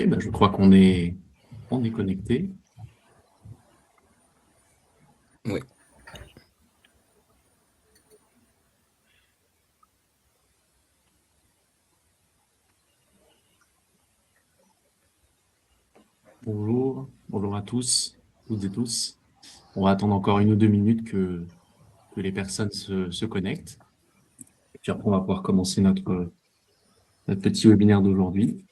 Je crois on est connecté. Oui. Bonjour à tous, toutes et tous. On va attendre encore 1 ou 2 minutes que les personnes se connectent. Et puis après, on va pouvoir commencer notre petit webinaire d'aujourd'hui.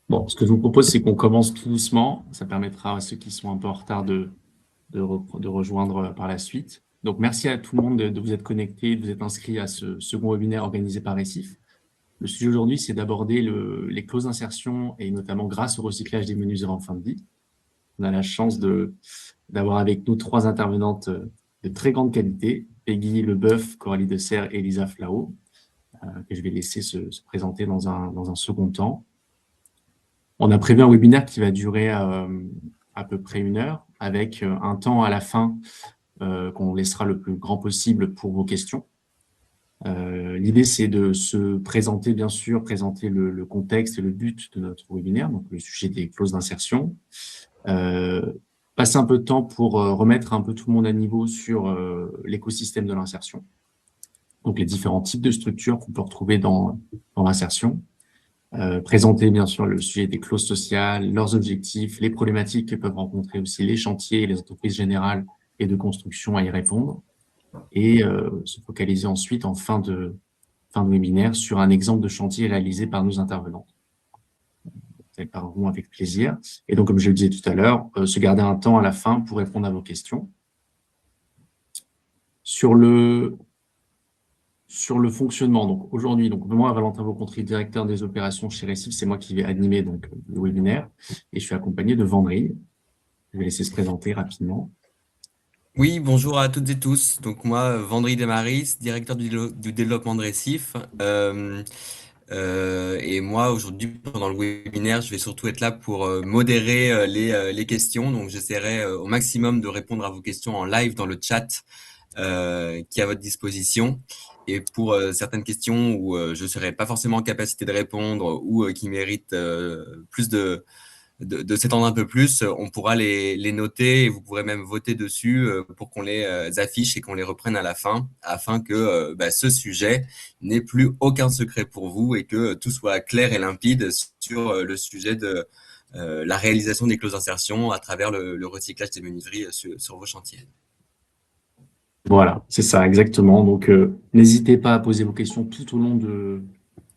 Bon, ce que je vous propose, c'est qu'on commence tout doucement. Ça permettra à ceux qui sont un peu en retard de rejoindre par la suite. Donc, merci à tout le monde de vous être connectés, de vous être inscrits à ce second webinaire organisé par Récif. Le sujet aujourd'hui, c'est d'aborder les clauses d'insertion et notamment grâce au recyclage des menuiseries en fin de vie. On a la chance d'avoir avec nous 3 intervenantes de très grande qualité, Peggy Leboeuf, Coralie Desserre et Elisa Flao, que je vais laisser se présenter dans un second temps. On a prévu un webinaire qui va durer à peu près 1 heure, avec un temps à la fin qu'on laissera le plus grand possible pour vos questions. L'idée, c'est de se présenter, bien sûr, présenter le contexte et le but de notre webinaire, donc le sujet des clauses d'insertion. Passer un peu de temps pour remettre un peu tout le monde à niveau sur l'écosystème de l'insertion, donc les différents types de structures qu'on peut retrouver dans l'insertion. Présenter bien sûr le sujet des clauses sociales, leurs objectifs, les problématiques que peuvent rencontrer aussi les chantiers et les entreprises générales et de construction à y répondre, et se focaliser ensuite en fin de webinaire sur un exemple de chantier réalisé par nos intervenants. Elles parleront avec plaisir. Et donc, comme je le disais tout à l'heure, se garder un temps à la fin pour répondre à vos questions. Sur le fonctionnement, donc aujourd'hui, moi, Valentin Vaucontry, directeur des opérations chez Récif, c'est moi qui vais animer donc le webinaire, et je suis accompagné de Vendry. Je vais laisser se présenter rapidement. Oui, bonjour à toutes et tous. Donc moi, Vendry Desmaris, directeur du développement de Récif. Et moi, aujourd'hui, pendant le webinaire, je vais surtout être là pour modérer les questions. Donc j'essaierai au maximum de répondre à vos questions en live dans le chat qui est à votre disposition. Et pour certaines questions où je ne serai pas forcément en capacité de répondre ou qui méritent plus de s'étendre un peu plus, on pourra les noter et vous pourrez même voter dessus pour qu'on les affiche et qu'on les reprenne à la fin, afin que ce sujet n'ait plus aucun secret pour vous et que tout soit clair et limpide sur le sujet de la réalisation des clauses d'insertion à travers le recyclage des menuiseries sur vos chantiers. Voilà, c'est ça, exactement. Donc, n'hésitez pas à poser vos questions tout au long du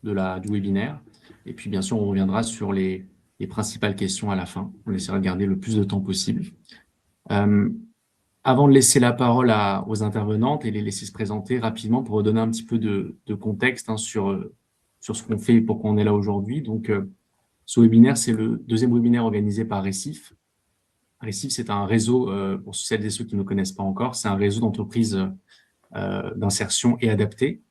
webinaire. Et puis, bien sûr, on reviendra sur les principales questions à la fin. On essaiera de garder le plus de temps possible. Avant de laisser la parole aux intervenantes et les laisser se présenter rapidement pour redonner un petit peu de contexte sur ce qu'on fait et pourquoi on est là aujourd'hui. Donc, ce webinaire, c'est le 2e webinaire organisé par Récif. Récif, c'est un réseau, pour celles et ceux qui ne connaissent pas encore, c'est un réseau d'entreprises d'insertion et adaptées.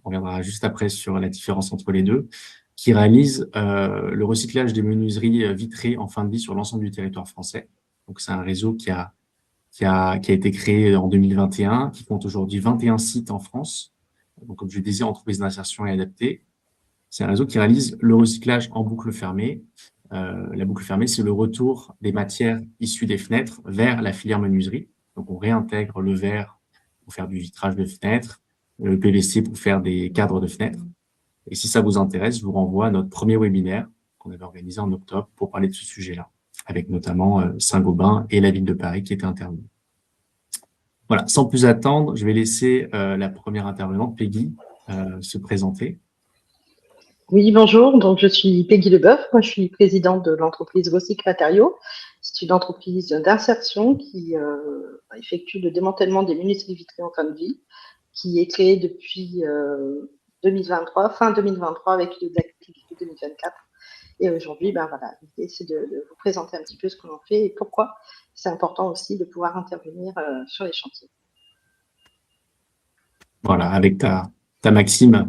On reviendra juste après sur la différence entre les deux, qui réalise le recyclage des menuiseries vitrées en fin de vie sur l'ensemble du territoire français. Donc, c'est un réseau qui a été créé en 2021, qui compte aujourd'hui 21 sites en France. Donc, comme je le disais, entreprises d'insertion et adaptées. C'est un réseau qui réalise le recyclage en boucle fermée. La boucle fermée, c'est le retour des matières issues des fenêtres vers la filière menuiserie. Donc, on réintègre le verre pour faire du vitrage de fenêtres, le PVC pour faire des cadres de fenêtres. Et si ça vous intéresse, je vous renvoie à notre premier webinaire qu'on avait organisé en octobre pour parler de ce sujet-là, avec notamment Saint-Gobain et la ville de Paris qui étaient intervenus. Voilà, sans plus attendre, je vais laisser la première intervenante, Peggy, se présenter. Oui, bonjour. Donc, je suis Peggy Leboeuf. Moi, je suis présidente de l'entreprise Recycle Matériaux. C'est une entreprise d'insertion qui effectue le démantèlement des menuiseries vitrées en fin de vie, qui est créée depuis 2023, fin 2023, avec l'activité 2024. Et aujourd'hui, ben voilà, l'idée, c'est de vous présenter un petit peu ce que l'on fait et pourquoi c'est important aussi de pouvoir intervenir sur les chantiers. Voilà, avec ta maxime,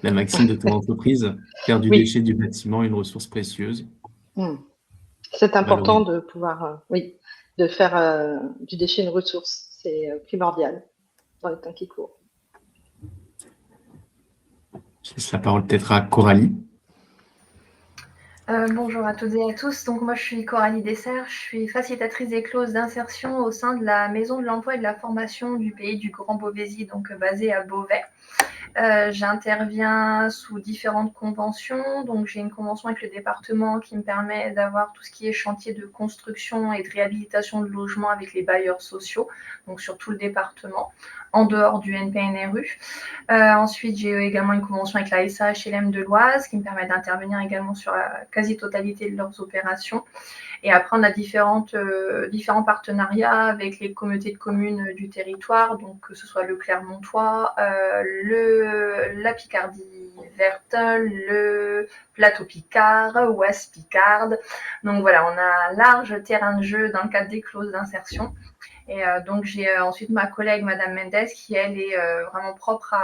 la maxime de ton entreprise, faire du Oui, déchet du bâtiment une ressource précieuse, c'est important valorisée. de pouvoir, oui, de faire du déchet une ressource. C'est primordial dans les temps qui courent. Je laisse la parole peut-être à Coralie. Bonjour à toutes et à tous. Donc moi je suis Coralie Dessert, je suis facilitatrice des clauses d'insertion au sein de la Maison de l'Emploi et de la Formation du pays du Grand Beauvaisis, donc basée à Beauvais. J'interviens sous différentes conventions. Donc, j'ai une convention avec le département qui me permet d'avoir tout ce qui est chantier de construction et de réhabilitation de logements avec les bailleurs sociaux, donc sur tout le département, en dehors du NPNRU. Ensuite, j'ai également une convention avec la SAHLM de l'Oise qui me permet d'intervenir également sur la quasi-totalité de leurs opérations. Et après, on a différents partenariats avec les communautés de communes du territoire, donc que ce soit le Clermontois, la Picardie verte, le plateau Picard, Ouest Picarde. Donc voilà, on a un large terrain de jeu dans le cadre des clauses d'insertion. Et donc j'ai ensuite ma collègue Madame Mendes qui elle est vraiment propre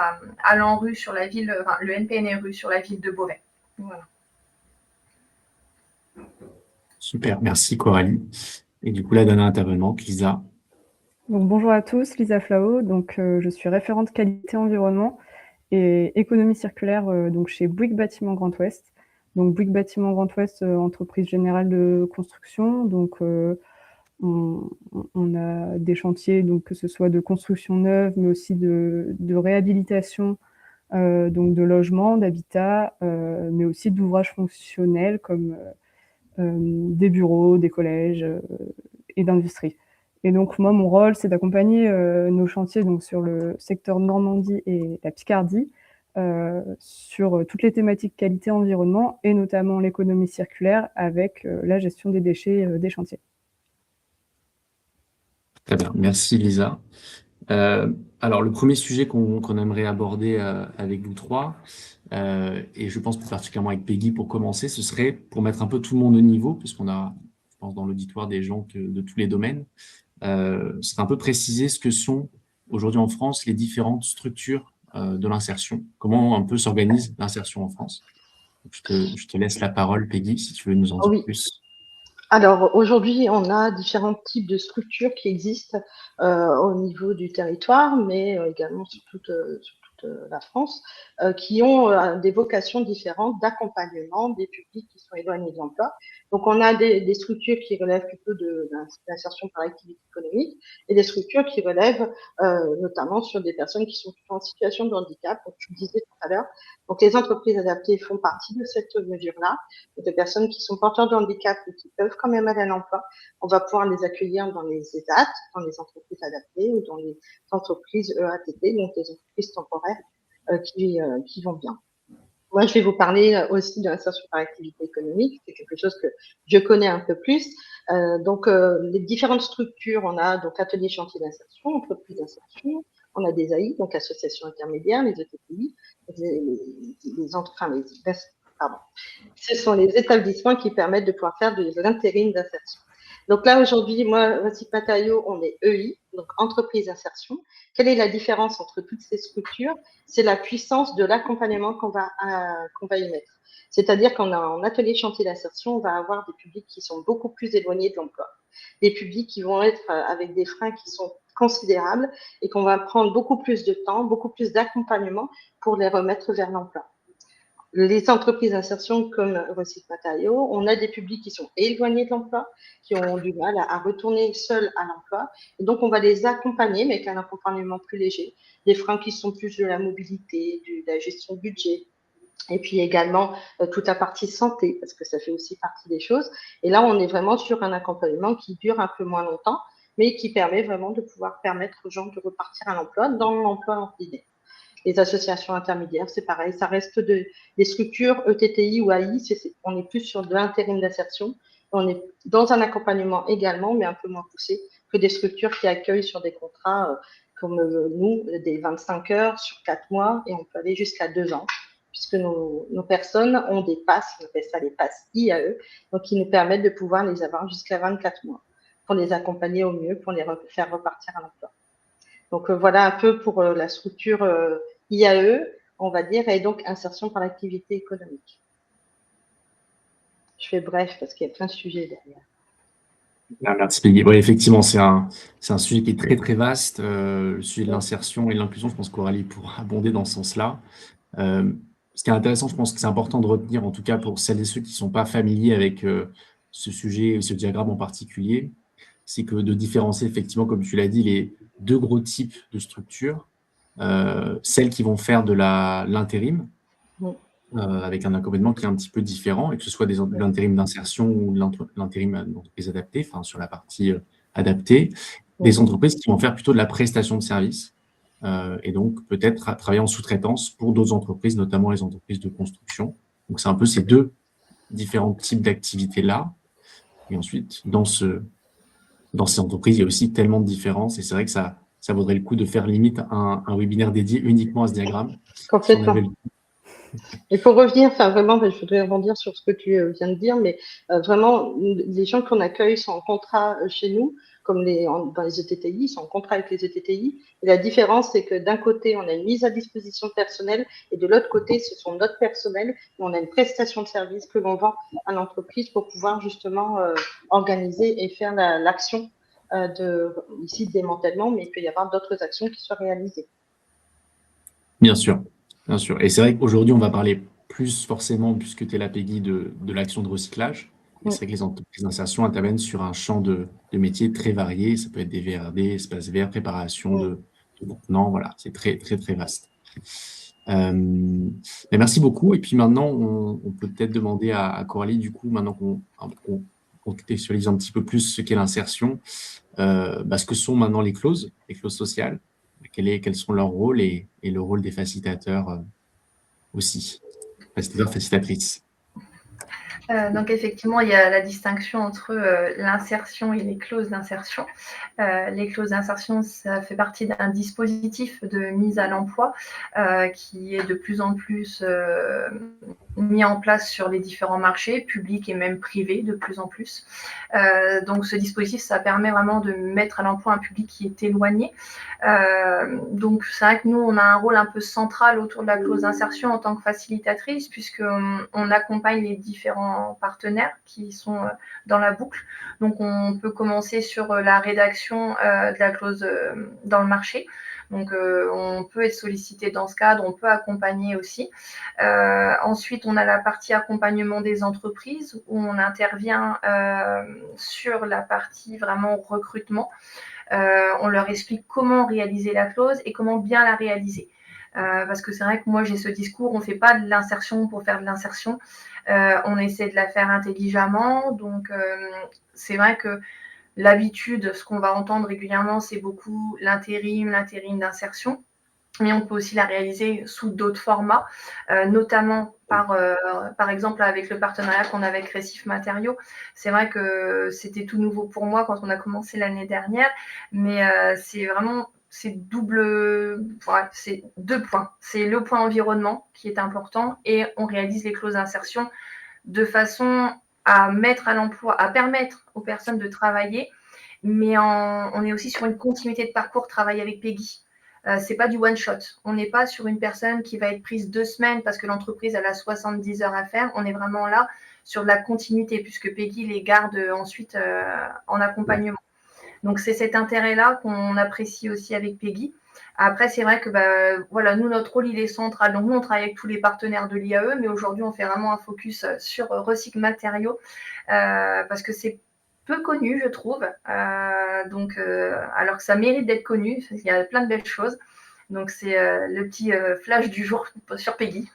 à l'ANRU sur la ville, enfin, le NPNRU sur la ville de Beauvais. Voilà. Super, merci Coralie. Et du coup, la dernière intervenante, Lisa. Donc, bonjour à tous, Lisa Flao. Donc, je suis référente qualité environnement et économie circulaire donc chez Bouygues Bâtiment Grand Ouest. Donc, Bouygues Bâtiment Grand Ouest, entreprise générale de construction. Donc, on a des chantiers, donc que ce soit de construction neuve, mais aussi de réhabilitation donc de logements, d'habitat, mais aussi d'ouvrages fonctionnels comme des bureaux, des collèges et d'industrie. Et donc, moi, mon rôle, c'est d'accompagner nos chantiers donc, sur le secteur Normandie et la Picardie, sur toutes les thématiques qualité-environnement, et notamment l'économie circulaire avec la gestion des déchets des chantiers. Très bien, merci Lisa. Alors, le premier sujet qu'on aimerait aborder avec vous trois, et je pense plus particulièrement avec Peggy pour commencer, ce serait pour mettre un peu tout le monde au niveau, puisqu'on a, je pense, dans l'auditoire des gens de tous les domaines, c'est un peu préciser ce que sont aujourd'hui en France les différentes structures de l'insertion, comment un peu s'organise l'insertion en France. Donc, je te laisse la parole, Peggy, si tu veux nous en dire plus. Alors aujourd'hui, on a différents types de structures qui existent au niveau du territoire, mais également sur toute la France, qui ont des vocations différentes d'accompagnement des publics qui sont éloignés de l'emploi. Donc on a des structures qui relèvent plutôt de l'insertion par activité économique et des structures qui relèvent notamment sur des personnes qui sont plutôt en situation de handicap, comme je le disais tout à l'heure. Donc les entreprises adaptées font partie de cette mesure-là. De personnes qui sont porteurs de handicap et qui peuvent quand même aller à l'emploi, on va pouvoir les accueillir dans les ESAT, dans les entreprises adaptées ou dans les entreprises EATT, donc les entreprises temporaires qui vont bien. Moi, je vais vous parler aussi de l'insertion par activité économique. C'est quelque chose que je connais un peu plus. Donc, les différentes structures, on a donc ateliers chantier d'insertion, entreprises d'insertion, on a des AI, donc associations intermédiaires, les ETPI, pardon. Ce sont les établissements qui permettent de pouvoir faire de l'intérim d'insertion. Donc là, aujourd'hui, moi, Recycle Matériaux, on est EI, donc entreprise d'insertion. Quelle est la différence entre toutes ces structures? C'est la puissance de l'accompagnement qu'on va y mettre. C'est-à-dire qu'en atelier chantier d'insertion, on va avoir des publics qui sont beaucoup plus éloignés de l'emploi. Des publics qui vont être avec des freins qui sont considérables et qu'on va prendre beaucoup plus de temps, beaucoup plus d'accompagnement pour les remettre vers l'emploi. Les entreprises d'insertion comme Recycle Matériaux, on a des publics qui sont éloignés de l'emploi, qui ont du mal à retourner seuls à l'emploi. Et donc, on va les accompagner, mais avec un accompagnement plus léger. Des freins qui sont plus de la mobilité, de la gestion de budget. Et puis également toute la partie santé, parce que ça fait aussi partie des choses. Et là, on est vraiment sur un accompagnement qui dure un peu moins longtemps, mais qui permet vraiment de pouvoir permettre aux gens de repartir à l'emploi dans l'emploi ordinaire. Les associations intermédiaires, c'est pareil, ça reste des structures ETTI ou AI, on est plus sur de l'intérim d'insertion, on est dans un accompagnement également, mais un peu moins poussé que des structures qui accueillent sur des contrats comme nous, des 25 heures sur 4 mois, et on peut aller jusqu'à 2 ans, puisque nos personnes ont des passes, on appelle ça les passes IAE, donc qui nous permettent de pouvoir les avoir jusqu'à 24 mois, pour les accompagner au mieux, pour les faire repartir à l'emploi. Donc voilà un peu pour la structure IAE, on va dire, et donc insertion par l'activité économique. Je fais bref parce qu'il y a plein de sujets derrière. Merci Peggy. Oui, effectivement, c'est un sujet qui est très très vaste. Le sujet de l'insertion et de l'inclusion, je pense qu'Aurélie pourra abonder dans ce sens-là. Ce qui est intéressant, je pense que c'est important de retenir, en tout cas pour celles et ceux qui ne sont pas familiers avec ce sujet, ce diagramme en particulier, c'est que de différencier effectivement, comme tu l'as dit, les deux gros types de structures, celles qui vont faire de l'intérim, avec un accompagnement qui est un petit peu différent, et que ce soit de l'intérim d'insertion ou de l'intérim d'entreprise adaptée, enfin sur la partie adaptée, des entreprises qui vont faire plutôt de la prestation de services, et donc peut-être travailler en sous-traitance pour d'autres entreprises, notamment les entreprises de construction. Donc c'est un peu ces deux différents types d'activités-là. Et ensuite, dans ces entreprises, il y a aussi tellement de différences, et c'est vrai que ça vaudrait le coup de faire limite un webinaire dédié uniquement à ce diagramme. Complètement. Et pour revenir, enfin vraiment, je voudrais rebondir sur ce que tu viens de dire, mais vraiment, les gens qu'on accueille sont en contrat chez nous, comme dans les ETTI, ils sont en contrat avec les ETTI. Et la différence, c'est que d'un côté, on a une mise à disposition de personnel, et de l'autre côté, ce sont notre personnel, et on a une prestation de service que l'on vend à l'entreprise pour pouvoir justement organiser et faire l'action ici de démantèlement, mais il peut y avoir d'autres actions qui soient réalisées. Bien sûr. Bien sûr. Et c'est vrai qu'aujourd'hui, on va parler plus forcément, puisque tu es là, Peggy, de l'action de recyclage. Et c'est vrai que les entreprises d'insertion interviennent sur un champ de métiers très variés. Ça peut être des VRD, espaces verts, préparation de contenants. Voilà, c'est très, très, très vaste. Mais merci beaucoup. Et puis maintenant, on peut peut-être demander à Coralie, du coup, maintenant qu'on contextualise un petit peu plus ce qu'est l'insertion, ce que sont maintenant les clauses sociales. Quels sont leurs rôles et le rôle des facilitateurs aussi, facilitateurs, facilitatrices. Donc effectivement, il y a la distinction entre l'insertion et les clauses d'insertion. Les clauses d'insertion, ça fait partie d'un dispositif de mise à l'emploi qui est de plus en plus mis en place sur les différents marchés, publics et même privés, de plus en plus. Donc ce dispositif, ça permet vraiment de mettre à l'emploi un public qui est éloigné. Donc c'est vrai que nous, on a un rôle un peu central autour de la clause d'insertion en tant que facilitatrice, puisqu'on accompagne les différents partenaires qui sont dans la boucle. Donc on peut commencer sur la rédaction de la clause dans le marché. Donc, on peut être sollicité dans ce cadre, on peut accompagner aussi. Ensuite, on a la partie accompagnement des entreprises où on intervient sur la partie vraiment recrutement. On leur explique comment réaliser la clause et comment bien la réaliser. Parce que c'est vrai que moi, j'ai ce discours, on ne fait pas de l'insertion pour faire de l'insertion. On essaie de la faire intelligemment. Donc, c'est vrai que l'habitude, ce qu'on va entendre régulièrement, c'est beaucoup l'intérim d'insertion, mais on peut aussi la réaliser sous d'autres formats, notamment par exemple avec le partenariat qu'on a avec Récif Matériaux. C'est vrai que c'était tout nouveau pour moi quand on a commencé l'année dernière, mais c'est vraiment c'est deux points. C'est le point environnement qui est important et on réalise les clauses d'insertion de façon à mettre à l'emploi, à permettre aux personnes de travailler, mais on est aussi sur une continuité de parcours, travailler avec Peggy. C'est pas du one shot. On n'est pas sur une personne qui va être prise 2 semaines parce que l'entreprise elle a 70 heures à faire. On est vraiment là sur de la continuité puisque Peggy les garde ensuite en accompagnement. Donc c'est cet intérêt-là qu'on apprécie aussi avec Peggy. Après, c'est vrai que nous, notre rôle, il est central. Donc, nous, on travaille avec tous les partenaires de l'IAE, mais aujourd'hui, on fait vraiment un focus sur Recyc Matériaux parce que c'est peu connu, je trouve. Alors que ça mérite d'être connu, il y a plein de belles choses. Donc, c'est le petit flash du jour sur Peggy.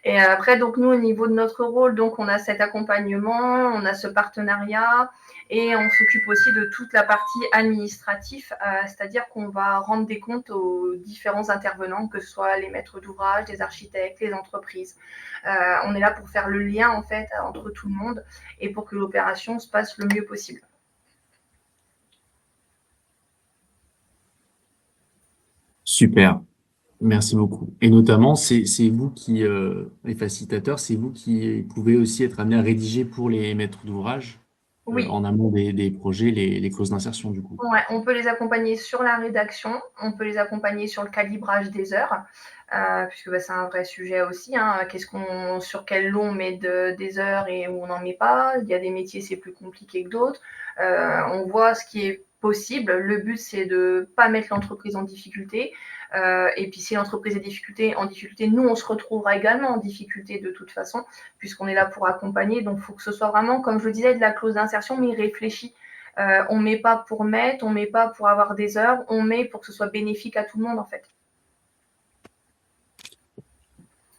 Et après, donc, nous, au niveau de notre rôle, donc, on a cet accompagnement, on a ce partenariat. Et on s'occupe aussi de toute la partie administrative, c'est-à-dire qu'on va rendre des comptes aux différents intervenants, que ce soit les maîtres d'ouvrage, les architectes, les entreprises. On est là pour faire le lien en fait entre tout le monde et pour que l'opération se passe le mieux possible. Super, merci beaucoup. Et notamment, c'est vous qui, les facilitateurs, c'est vous qui pouvez aussi être amenés à rédiger pour les maîtres d'ouvrage Oui. en amont des projets, les clauses d'insertion du coup. Ouais, on peut les accompagner sur la rédaction, on peut les accompagner sur le calibrage des heures, puisque bah, c'est un vrai sujet aussi. Hein. Sur quel lot on met des heures et où on n'en met pas. Il y a des métiers, c'est plus compliqué que d'autres. On voit ce qui est possible. Le but, c'est de ne pas mettre l'entreprise en difficulté. Et puis, si l'entreprise est en difficulté, nous, on se retrouvera également en difficulté de toute façon, puisqu'on est là pour accompagner. Donc, il faut que ce soit vraiment, comme je le disais, de la clause d'insertion, mais réfléchie. On ne met pas pour mettre, on ne met pas pour avoir des heures, on met pour que ce soit bénéfique à tout le monde, en fait.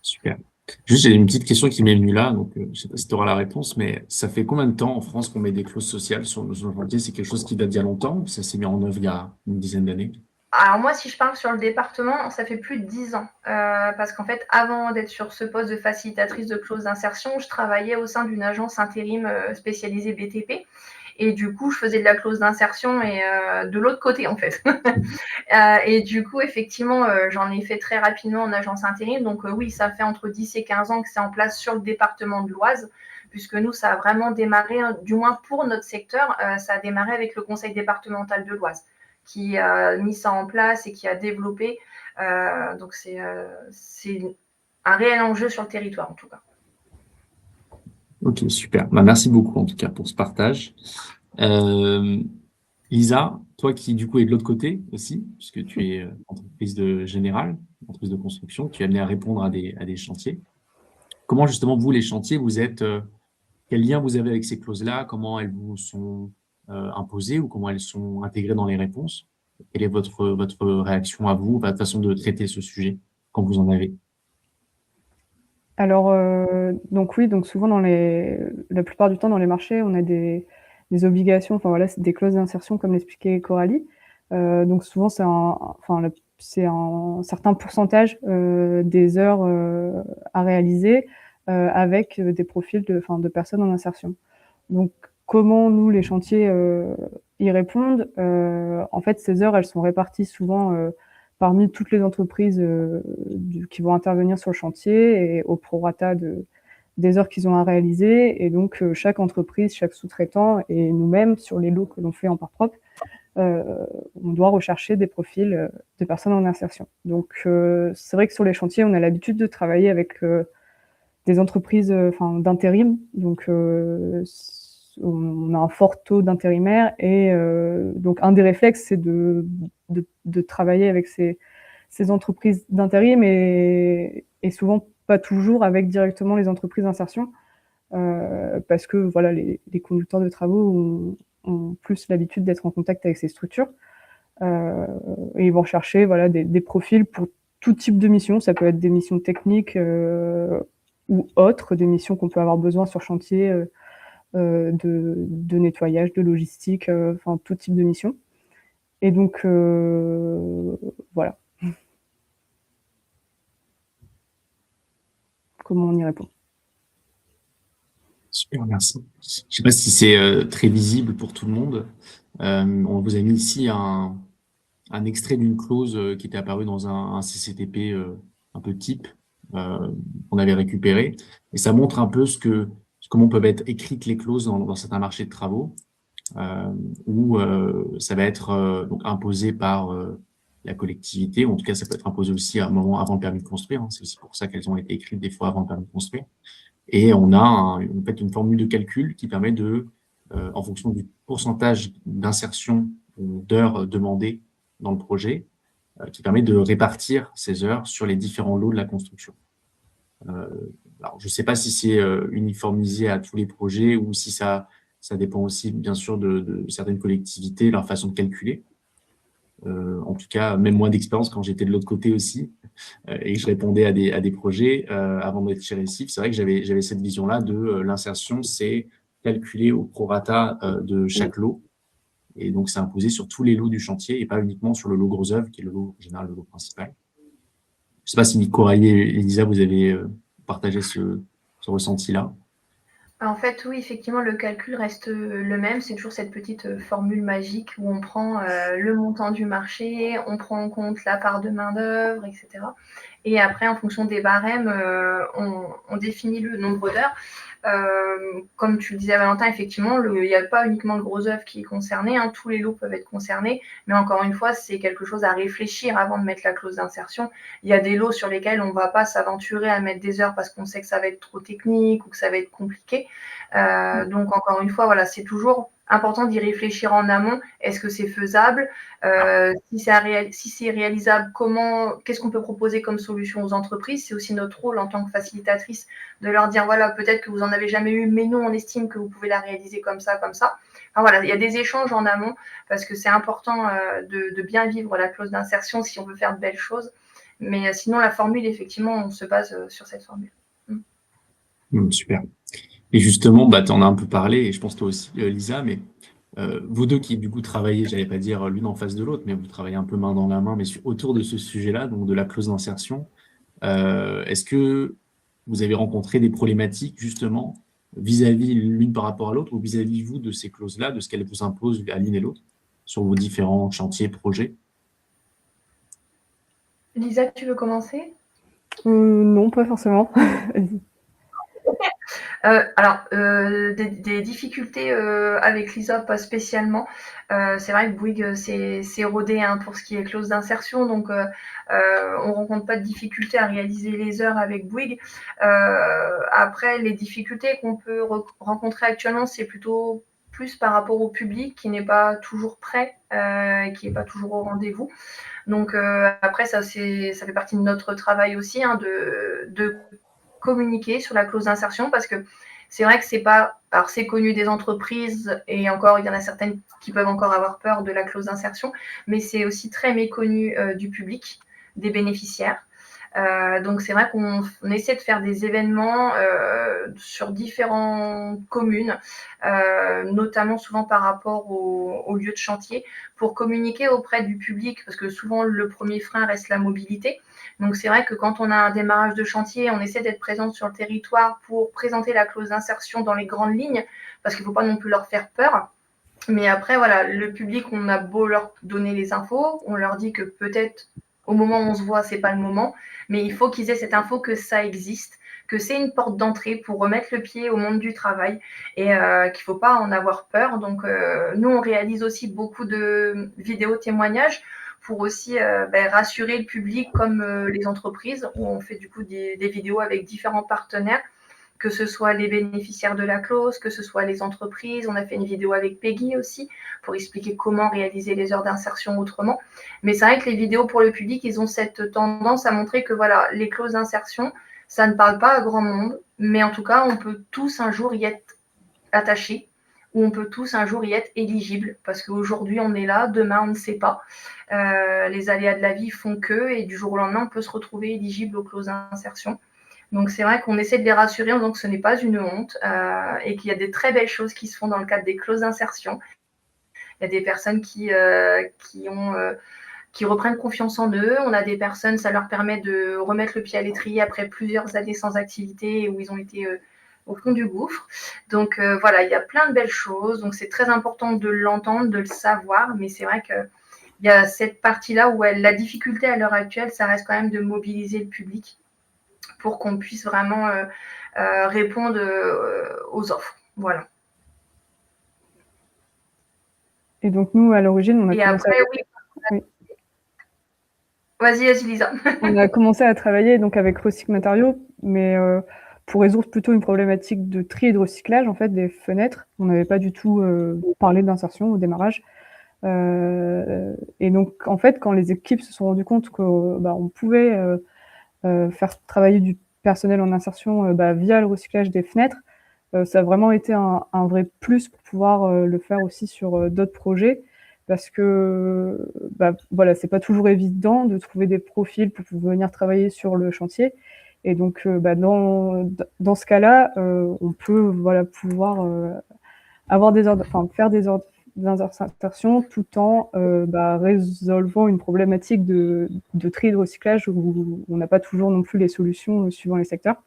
Super. Juste, j'ai une petite question qui m'est venue là, donc je ne sais pas si tu auras la réponse, mais ça fait combien de temps en France qu'on met des clauses sociales sur nos chantiers? C'est quelque chose qui date d'il y a longtemps ou ça s'est mis en œuvre il y a une dizaine d'années? Alors moi, si je parle sur le département, ça fait plus de 10 ans. Parce qu'en fait, avant d'être sur ce poste de facilitatrice de clause d'insertion, je travaillais au sein d'une agence intérim spécialisée BTP. Et du coup, je faisais de la clause d'insertion et de l'autre côté, en fait. Et du coup, effectivement, j'en ai fait très rapidement en agence intérim. Donc oui, ça fait entre 10 et 15 ans que c'est en place sur le département de l'Oise, puisque nous, ça a vraiment démarré, du moins pour notre secteur, ça a démarré avec le conseil départemental de l'Oise, qui a mis ça en place et qui a développé. Donc, c'est un réel enjeu sur le territoire, en tout cas. Ok, super. Bah, merci beaucoup, en tout cas, pour ce partage. Lisa, toi qui, du coup, es de l'autre côté aussi, puisque tu es entreprise de générale, entreprise de construction, tu es amenée à répondre à des chantiers. Comment, justement, vous, les chantiers, quel lien vous avez avec ces clauses-là? Comment elles vous sont imposées ou comment elles sont intégrées dans les réponses? Quelle est votre réaction à vous, votre façon de traiter ce sujet quand vous en avez? Alors, donc oui, donc souvent la plupart du temps dans les marchés, on a des obligations, enfin voilà, c'est des clauses d'insertion comme l'expliquait Coralie. Donc souvent c'est un certain pourcentage des heures à réaliser avec des profils de personnes en insertion. Donc comment nous, les chantiers, y répondent? En fait, ces heures, elles sont réparties souvent parmi toutes les entreprises qui vont intervenir sur le chantier et au prorata des heures qu'ils ont à réaliser. Et donc, chaque entreprise, chaque sous-traitant et nous-mêmes, sur les lots que l'on fait en part propre, on doit rechercher des profils de personnes en insertion. Donc, c'est vrai que sur les chantiers, on a l'habitude de travailler avec des entreprises d'intérim. Donc, on a un fort taux d'intérimaires et donc un des réflexes, c'est de travailler avec ces entreprises d'intérim et souvent pas toujours avec directement les entreprises d'insertion parce que voilà, les conducteurs de travaux ont plus l'habitude d'être en contact avec ces structures et ils vont chercher voilà, des profils pour tout type de mission. Ça peut être des missions techniques ou autres, des missions qu'on peut avoir besoin sur chantier de nettoyage, de logistique, enfin tout type de mission. Et donc, voilà. Comment on y répond? Super, merci. Je ne sais pas si c'est très visible pour tout le monde. On vous a mis ici un extrait d'une clause qui était apparue dans un CCTP un peu type qu'on avait récupéré. Et ça montre un peu comment peuvent être écrites les clauses dans certains marchés de travaux, où ça va être donc imposé par la collectivité, ou en tout cas ça peut être imposé aussi à un moment avant le permis de construire, hein. C'est aussi pour ça qu'elles ont été écrites des fois avant le permis de construire. Et on a une formule de calcul qui permet en fonction du pourcentage d'insertion d'heures demandées dans le projet, qui permet de répartir ces heures sur les différents lots de la construction. Alors, je ne sais pas si c'est uniformisé à tous les projets ou si ça dépend aussi, bien sûr, de certaines collectivités, leur façon de calculer. En tout cas, même moi d'expérience, quand j'étais de l'autre côté aussi, et que je répondais à des projets avant d'être chez Récif, c'est vrai que j'avais cette vision-là de l'insertion, c'est calculé au prorata de chaque lot. Et donc, c'est imposé sur tous les lots du chantier et pas uniquement sur le lot gros œuvre, qui est le lot, en général, le lot principal. Je ne sais pas si Coralie et Elisa, vous avez partagé ce ressenti-là. En fait, oui, effectivement, le calcul reste le même. C'est toujours cette petite formule magique où on prend le montant du marché, on prend en compte la part de main-d'œuvre, etc. Et après, en fonction des barèmes, on définit le nombre d'heures. Comme tu le disais, Valentin, effectivement, il n'y a pas uniquement le gros œuvre qui est concerné, hein, tous les lots peuvent être concernés, mais encore une fois, c'est quelque chose à réfléchir avant de mettre la clause d'insertion. Il y a des lots sur lesquels on ne va pas s'aventurer à mettre des heures parce qu'on sait que ça va être trop technique ou que ça va être compliqué. Donc, encore une fois, voilà, c'est toujours important d'y réfléchir en amont. Est-ce que c'est faisable? Si c'est réalisable, qu'est-ce qu'on peut proposer comme solution aux entreprises? C'est aussi notre rôle en tant que facilitatrice de leur dire, voilà, peut-être que vous n'en avez jamais eu, mais nous, on estime que vous pouvez la réaliser comme ça, comme ça. Enfin, voilà, il y a des échanges en amont parce que c'est important de bien vivre la clause d'insertion si on veut faire de belles choses. Mais sinon, la formule, effectivement, on se base sur cette formule. Super. Et justement, tu en as un peu parlé, et je pense toi aussi, Lisa, mais vous deux qui, du coup, travaillez, j'allais pas dire l'une en face de l'autre, mais vous travaillez un peu main dans la main, mais autour de ce sujet-là, donc de la clause d'insertion, est-ce que vous avez rencontré des problématiques, justement, vis-à-vis l'une par rapport à l'autre, ou vis-à-vis, vous, de ces clauses-là, de ce qu'elles vous imposent à l'une et l'autre, sur vos différents chantiers, projets? Lisa, tu veux commencer? Non, pas forcément. Des difficultés avec Lisa, pas spécialement. C'est vrai que Bouygues c'est rodé pour ce qui est clause d'insertion, donc on rencontre pas de difficultés à réaliser les heures avec Bouygues. Après, les difficultés qu'on peut rencontrer actuellement, c'est plutôt plus par rapport au public qui n'est pas toujours prêt, qui n'est pas toujours au rendez-vous. Donc après, ça fait partie de notre travail aussi, de communiquer sur la clause d'insertion parce que c'est vrai que c'est connu des entreprises et encore il y en a certaines qui peuvent encore avoir peur de la clause d'insertion, mais c'est aussi très méconnu du public, des bénéficiaires. Donc c'est vrai qu'on essaie de faire des événements sur différentes communes, notamment souvent par rapport au lieu de chantier, pour communiquer auprès du public, parce que souvent le premier frein reste la mobilité. Donc c'est vrai que quand on a un démarrage de chantier, on essaie d'être présent sur le territoire pour présenter la clause d'insertion dans les grandes lignes, parce qu'il ne faut pas non plus leur faire peur. Mais après, voilà, le public, on a beau leur donner les infos, on leur dit que peut-être au moment où on se voit, c'est pas le moment, mais il faut qu'ils aient cette info que ça existe, que c'est une porte d'entrée pour remettre le pied au monde du travail et qu'il ne faut pas en avoir peur. Donc, nous, on réalise aussi beaucoup de vidéos témoignages pour aussi rassurer le public comme les entreprises, où on fait du coup des vidéos avec différents partenaires, que ce soit les bénéficiaires de la clause, que ce soit les entreprises. On a fait une vidéo avec Peggy aussi pour expliquer comment réaliser les heures d'insertion autrement. Mais c'est vrai que les vidéos pour le public, ils ont cette tendance à montrer que voilà, les clauses d'insertion, ça ne parle pas à grand monde, mais en tout cas, on peut tous un jour y être attachés, ou on peut tous un jour y être éligibles, parce qu'aujourd'hui, on est là, demain, on ne sait pas. Les aléas de la vie font que, et du jour au lendemain, on peut se retrouver éligible aux clauses d'insertion. Donc, c'est vrai qu'on essaie de les rassurer en disant que ce n'est pas une honte et qu'il y a des très belles choses qui se font dans le cadre des clauses d'insertion. Il y a des personnes qui reprennent confiance en eux. On a des personnes, ça leur permet de remettre le pied à l'étrier après plusieurs années sans activité où ils ont été au fond du gouffre. Donc, voilà, il y a plein de belles choses. Donc, c'est très important de l'entendre, de le savoir. Mais c'est vrai qu'il y a cette partie-là où la difficulté à l'heure actuelle, ça reste quand même de mobiliser le public pour qu'on puisse vraiment répondre aux offres. Voilà. Et donc, nous, à l'origine, on a commencé oui. Vas-y, Lisa. On a commencé à travailler donc, avec Recycle Matériaux, mais pour résoudre plutôt une problématique de tri et de recyclage en fait, des fenêtres. On n'avait pas du tout parlé d'insertion au démarrage. Et donc, en fait, quand les équipes se sont rendues compte qu'on pouvait faire travailler du personnel en insertion via le recyclage des fenêtres, ça a vraiment été un vrai plus pour pouvoir le faire aussi sur d'autres projets, parce que voilà, c'est pas toujours évident de trouver des profils pour venir travailler sur le chantier. Et donc, dans ce cas-là, on peut pouvoir faire des insertions tout en résolvant une problématique de tri de recyclage où on n'a pas toujours non plus les solutions suivant les secteurs.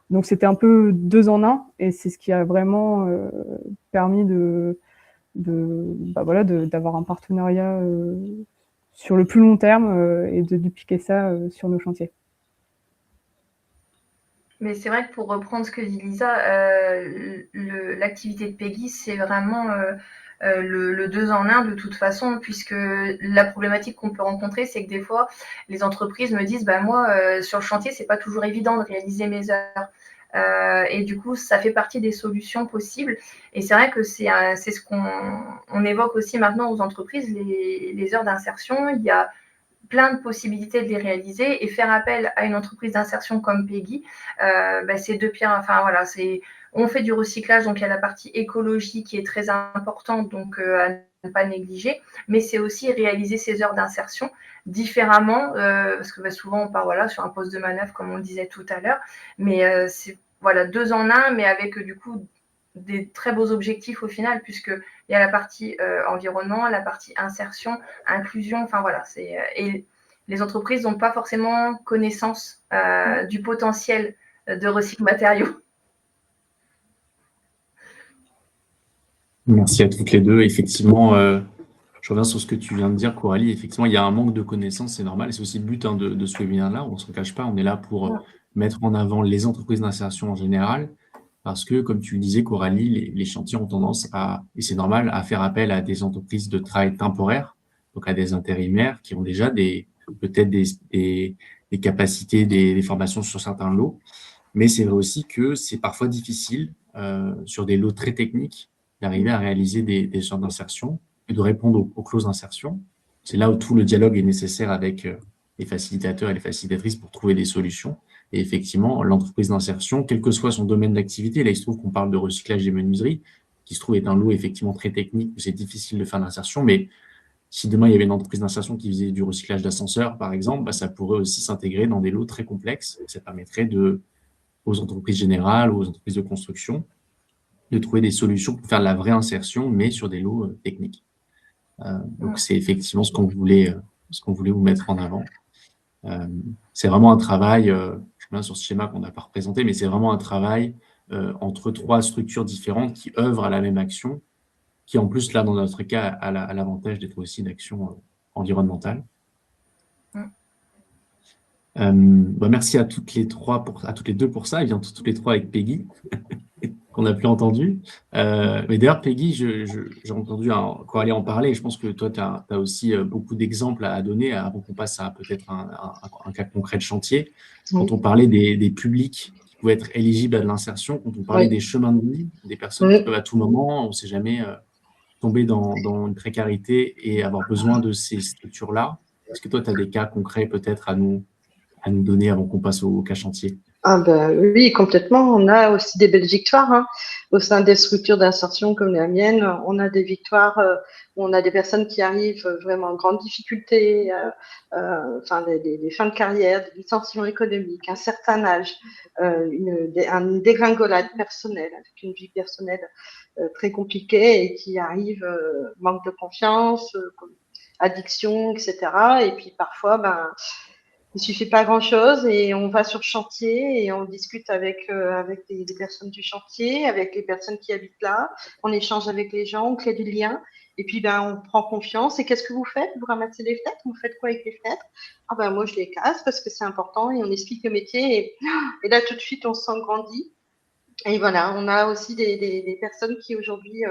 Donc c'était un peu 2 en 1 et c'est ce qui a vraiment permis d'avoir un partenariat sur le plus long terme et de dupliquer ça sur nos chantiers. Mais c'est vrai que pour reprendre ce que dit Lisa, l'activité de Peggy, c'est vraiment le 2 en 1 de toute façon, puisque la problématique qu'on peut rencontrer, c'est que des fois, les entreprises me disent moi, sur le chantier, c'est pas toujours évident de réaliser mes heures. Et du coup, ça fait partie des solutions possibles. Et c'est vrai que c'est ce qu'on évoque aussi maintenant aux entreprises, les heures d'insertion. Il y a plein de possibilités de les réaliser et faire appel à une entreprise d'insertion comme Peggy, c'est 2 pierres. Enfin voilà, on fait du recyclage, donc il y a la partie écologie qui est très importante, donc à ne pas négliger, mais c'est aussi réaliser ces heures d'insertion différemment, parce que souvent on part sur un poste de manœuvre comme on le disait tout à l'heure, mais c'est 2 en 1, mais avec du coup des très beaux objectifs au final, puisqu'il y a la partie environnement, la partie insertion, inclusion, enfin voilà. Et les entreprises n'ont pas forcément connaissance du potentiel de recycle matériaux. Merci à toutes les deux. Effectivement, je reviens sur ce que tu viens de dire, Coralie. Effectivement, il y a un manque de connaissances, c'est normal. C'est aussi le but de ce webinaire-là. On ne se cache pas, on est là pour mettre en avant les entreprises d'insertion en général. Parce que, comme tu le disais, Coralie, les chantiers ont tendance et c'est normal, à faire appel à des entreprises de travail temporaire, donc à des intérimaires qui ont déjà peut-être des capacités, des formations sur certains lots. Mais c'est vrai aussi que c'est parfois difficile, sur des lots très techniques, d'arriver à réaliser des sortes d'insertion et de répondre aux clauses d'insertion. C'est là où tout le dialogue est nécessaire avec les facilitateurs et les facilitatrices pour trouver des solutions. Et effectivement, l'entreprise d'insertion, quel que soit son domaine d'activité, là il se trouve qu'on parle de recyclage des menuiseries, qui se trouve être un lot effectivement très technique, où c'est difficile de faire l'insertion, mais si demain il y avait une entreprise d'insertion qui faisait du recyclage d'ascenseurs, par exemple, ça pourrait aussi s'intégrer dans des lots très complexes. Ça permettrait aux entreprises générales, aux entreprises de construction, de trouver des solutions pour faire de la vraie insertion, mais sur des lots techniques. Donc c'est effectivement ce qu'on voulait vous mettre en avant. C'est vraiment un travail, je reviens sur ce schéma qu'on n'a pas représenté, mais c'est vraiment un travail entre 3 structures différentes qui œuvrent à la même action, qui en plus, là, dans notre cas, a l'avantage d'être aussi une action environnementale. Merci à toutes les deux pour ça, et bien toutes les 3 avec Peggy, qu'on n'a plus entendu. Mais d'ailleurs, Peggy, j'ai entendu Coralie en parler, et je pense que toi, tu as aussi beaucoup d'exemples à donner avant qu'on passe à peut-être un cas concret de chantier. Quand on parlait des publics qui pouvaient être éligibles à de l'insertion, quand on parlait des chemins de vie, des personnes qui peuvent à tout moment, on ne sait jamais, tomber dans une précarité et avoir besoin de ces structures-là. Est-ce que toi, tu as des cas concrets peut-être à nous donner avant qu'on passe au cas chantier? Oui, complètement. On a aussi des belles victoires au sein des structures d'insertion comme la mienne. On a des victoires où on a des personnes qui arrivent vraiment en grande difficulté, des fins de carrière, des licenciements économiques, un certain âge, une dégringolade personnelle, avec une vie personnelle très compliquée et qui arrivent, manque de confiance, addiction, etc. Et puis parfois, il suffit pas grand-chose et on va sur le chantier et on discute avec les personnes du chantier, avec les personnes qui habitent là. On échange avec les gens, on crée du lien. Et puis, on prend confiance. Et qu'est-ce que vous faites? Vous ramassez les fenêtres? Vous faites quoi avec les fenêtres? Moi, je les casse parce que c'est important et on explique le métier. Et là, tout de suite, on se sent grandi. Et voilà, on a aussi des personnes qui aujourd'hui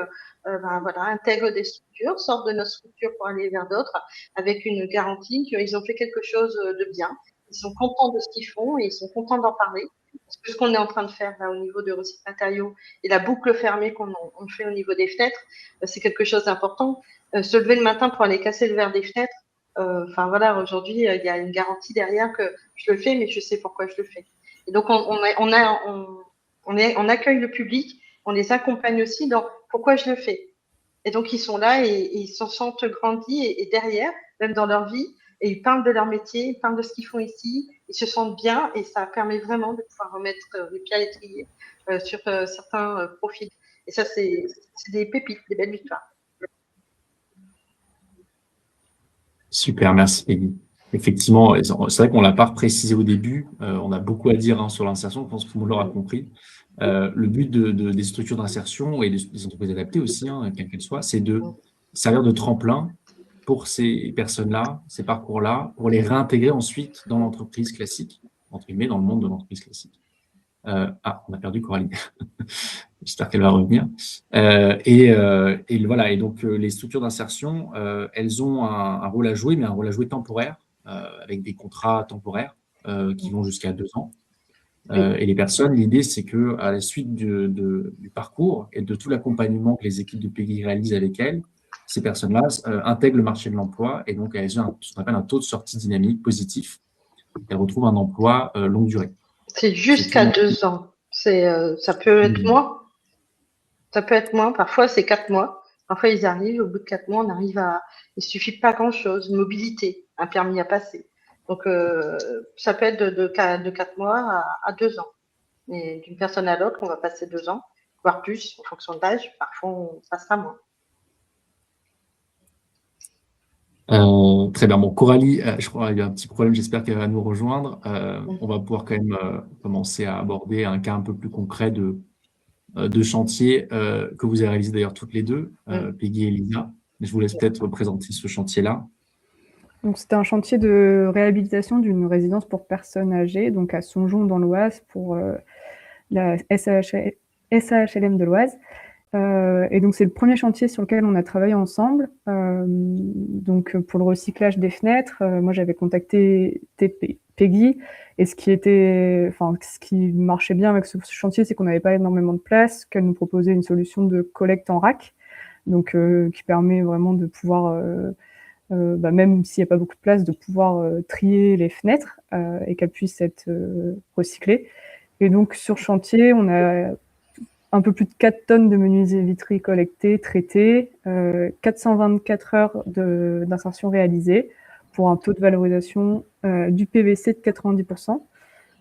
intègrent des structures, sortent de notre structure pour aller vers d'autres, avec une garantie qu'ils ont fait quelque chose de bien. Ils sont contents de ce qu'ils font et ils sont contents d'en parler. Parce que ce qu'on est en train de faire là au niveau de recycle matériaux et la boucle fermée qu'on fait au niveau des fenêtres, c'est quelque chose d'important. Se lever le matin pour aller casser le verre des fenêtres, aujourd'hui, il y a une garantie derrière que je le fais, mais je sais pourquoi je le fais. Et donc, on accueille le public, on les accompagne aussi dans pourquoi je le fais. Et donc, ils sont là et ils se sentent grandis et derrière, même dans leur vie, et ils parlent de leur métier, ils parlent de ce qu'ils font ici, ils se sentent bien et ça permet vraiment de pouvoir remettre les pieds à l'étrier sur certains profils. Et ça, c'est des pépites, des belles victoires. Super, merci Peggy. Effectivement, c'est vrai qu'on ne l'a pas précisé au début. On a beaucoup à dire sur l'insertion. Je pense que tout le monde l'aura compris. Le but des structures d'insertion et des entreprises adaptées aussi, quelles qu'elles soient, c'est de servir de tremplin pour ces personnes-là, ces parcours-là, pour les réintégrer ensuite dans l'entreprise classique, entre guillemets, dans le monde de l'entreprise classique. On a perdu Coralie. J'espère qu'elle va revenir. Voilà. Et donc, les structures d'insertion, elles ont un rôle à jouer, mais un rôle à jouer temporaire, avec des contrats temporaires qui vont jusqu'à 2 ans. Et les personnes, l'idée, c'est qu'à la suite du parcours et de tout l'accompagnement que les équipes de Peggy réalisent avec elles, ces personnes-là intègrent le marché de l'emploi et donc elles ont ce qu'on appelle un taux de sortie dynamique positif. Elles retrouvent un emploi longue durée. C'est jusqu'à 2 ans. Ça peut être moins. Ça peut être moins. Parfois, c'est 4 mois. Parfois, ils arrivent. Au bout de 4 mois, on arrive à. Il suffit pas grand-chose. Une mobilité, un permis à passer. Donc, ça peut être de 4 mois à 2 ans. Mais d'une personne à l'autre, on va passer 2 ans, voire plus, en fonction de l'âge. Parfois, on passera moins. Très bien. Bon, Coralie, je crois qu'il y a un petit problème. J'espère qu'elle va nous rejoindre. On va pouvoir quand même commencer à aborder un cas un peu plus concret de chantier que vous avez réalisé d'ailleurs toutes les deux, Peggy et Lisa. Je vous laisse peut-être présenter ce chantier-là. Donc, c'était un chantier de réhabilitation d'une résidence pour personnes âgées, donc à Songeon dans l'Oise, pour la SAHLM de l'Oise. Et donc, c'est le premier chantier sur lequel on a travaillé ensemble. Donc, pour le recyclage des fenêtres, moi, j'avais contacté Peggy. Et ce qui marchait bien avec ce chantier, c'est qu'on n'avait pas énormément de place, qu'elle nous proposait une solution de collecte en rack, donc qui permet vraiment de pouvoir, même s'il n'y a pas beaucoup de place, de pouvoir trier les fenêtres et qu'elles puissent être recyclées. Et donc, sur chantier, on a un peu plus de 4 tonnes de menuisier vitrées collectées, traitées, 424 heures d'insertion réalisées pour un taux de valorisation du PVC de 90%.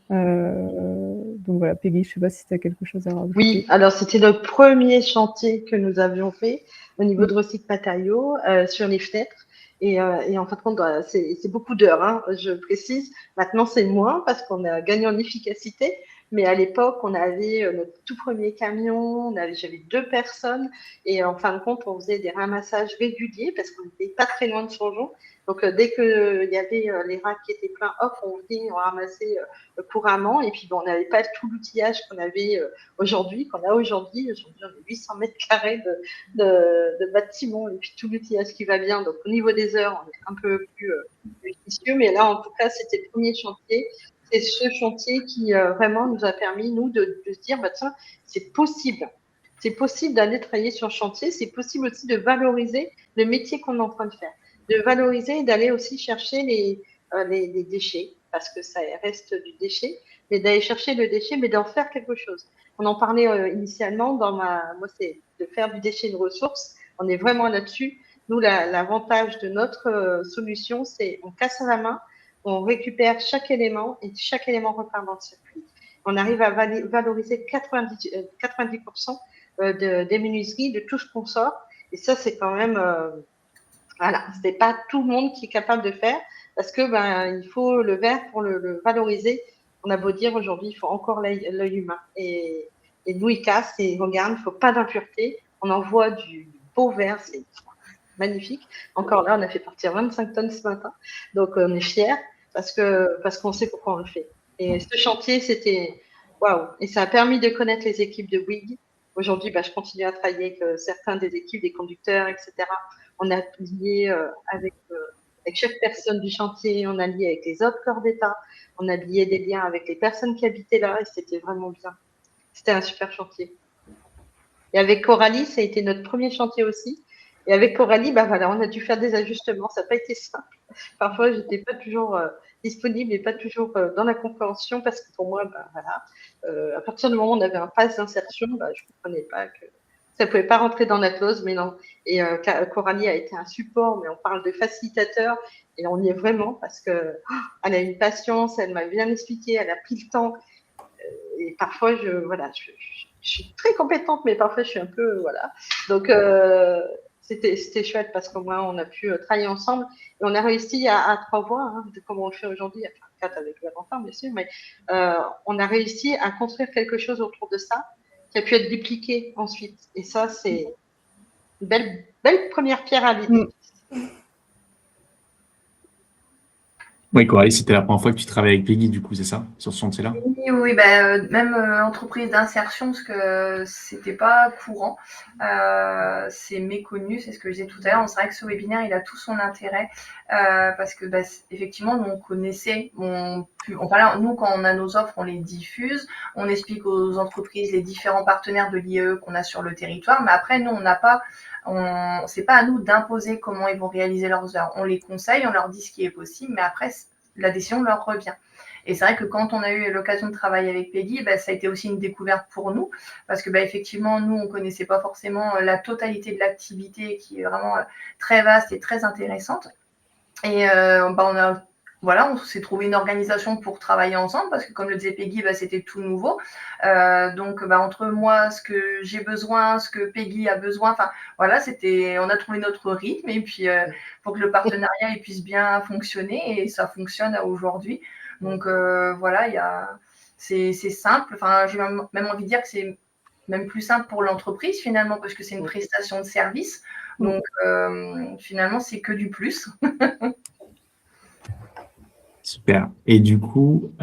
Donc voilà, Peggy, je ne sais pas si tu as quelque chose à rajouter. Oui, alors c'était le premier chantier que nous avions fait au niveau de recycle matériaux sur les fenêtres. Et en fin de compte, c'est beaucoup d'heures, je précise. Maintenant, c'est moins parce qu'on a gagné en efficacité. Mais à l'époque, on avait notre tout premier camion, j'avais 2 personnes. Et en fin de compte, on faisait des ramassages réguliers parce qu'on n'était pas très loin de Songeon. Donc, dès qu'il y avait les racks qui étaient pleins, hop, on venait, on ramassait couramment. Et puis, on n'avait pas tout l'outillage qu'on avait aujourd'hui, qu'on a aujourd'hui. Aujourd'hui, on a 800 mètres carrés de bâtiments et puis tout l'outillage qui va bien. Donc, au niveau des heures, on est un peu plus vicieux. Mais là, en tout cas, c'était le premier chantier. C'est ce chantier qui vraiment nous a permis, nous, de se dire, tiens, c'est possible. C'est possible d'aller travailler sur le chantier. C'est possible aussi de valoriser le métier qu'on est en train de faire. De valoriser et d'aller aussi chercher les déchets, parce que ça reste du déchet, mais d'aller chercher le déchet, mais d'en faire quelque chose. On en parlait initialement moi, c'est de faire du déchet une ressource. On est vraiment là-dessus. Nous, l'avantage de notre solution, c'est on casse à la main, on récupère chaque élément et chaque élément repart dans le circuit. On arrive à valoriser 90% des menuiseries, de tout ce qu'on sort. Et ça, c'est quand même, c'est pas tout le monde qui est capable de faire parce que il faut le verre pour le valoriser. On a beau dire aujourd'hui, il faut encore l'œil humain. Et nous, il casse et regarde, il ne faut pas d'impureté. On envoie du beau verre, c'est magnifique. Encore là, on a fait partir 25 tonnes ce matin. Donc, on est fiers parce qu'on sait pourquoi on le fait. Et ce chantier, c'était waouh. Et ça a permis de connaître les équipes de Bouygues. Aujourd'hui, je continue à travailler avec certains des équipes, des conducteurs, etc. On a lié avec chaque personne du chantier, on a lié avec les autres corps d'État, on a lié des liens avec les personnes qui habitaient là et c'était vraiment bien. C'était un super chantier. Et avec Coralie, ça a été notre premier chantier aussi. Et avec Coralie, on a dû faire des ajustements. Ça n'a pas été simple. Parfois, je n'étais pas toujours disponible et pas toujours dans la compréhension parce que pour moi, à partir du moment où on avait un pass d'insertion, je ne comprenais pas que ça ne pouvait pas rentrer dans la clause, mais non. Et Coralie a été un support, mais on parle de facilitateur et on y est vraiment parce qu'elle a une patience, elle m'a bien expliqué, elle a pris le temps. Et parfois, je je suis très compétente, mais parfois je suis un peu, voilà. Donc, c'était chouette parce qu'au moins on a pu travailler ensemble et on a réussi à 3 voix, hein, comme on le fait aujourd'hui, enfin 4 avec Valentin bien sûr, mais on a réussi à construire quelque chose autour de ça qui a pu être dupliqué ensuite. Et ça, c'est une belle première pierre à l'édifice. Oui, Coralie, c'était la première fois que tu travaillais avec Peggy, du coup, c'est ça, sur ce chantier-là? Oui, même entreprise d'insertion, parce que c'était pas courant, c'est méconnu, c'est ce que je disais tout à l'heure. C'est vrai que ce webinaire, il a tout son intérêt parce que effectivement, nous on connaissait, nous quand on a nos offres, on les diffuse, on explique aux entreprises les différents partenaires de l'IE qu'on a sur le territoire, mais après nous on n'a pas, c'est pas à nous d'imposer comment ils vont réaliser leurs heures. On les conseille, on leur dit ce qui est possible, mais après la décision leur revient. Et c'est vrai que quand on a eu l'occasion de travailler avec Peggy, ça a été aussi une découverte pour nous, parce que effectivement, nous, on connaissait pas forcément la totalité de l'activité qui est vraiment très vaste et très intéressante. Et on s'est trouvé une organisation pour travailler ensemble, parce que comme le disait Peggy, c'était tout nouveau. Donc, entre moi, ce que j'ai besoin, ce que Peggy a besoin, enfin, voilà, on a trouvé notre rythme, et puis, pour que le partenariat il puisse bien fonctionner, et ça fonctionne aujourd'hui. Donc, c'est simple. Enfin, j'ai même envie de dire que c'est même plus simple pour l'entreprise, finalement, parce que c'est une prestation de service. Donc, finalement, c'est que du plus. Super. Et du coup,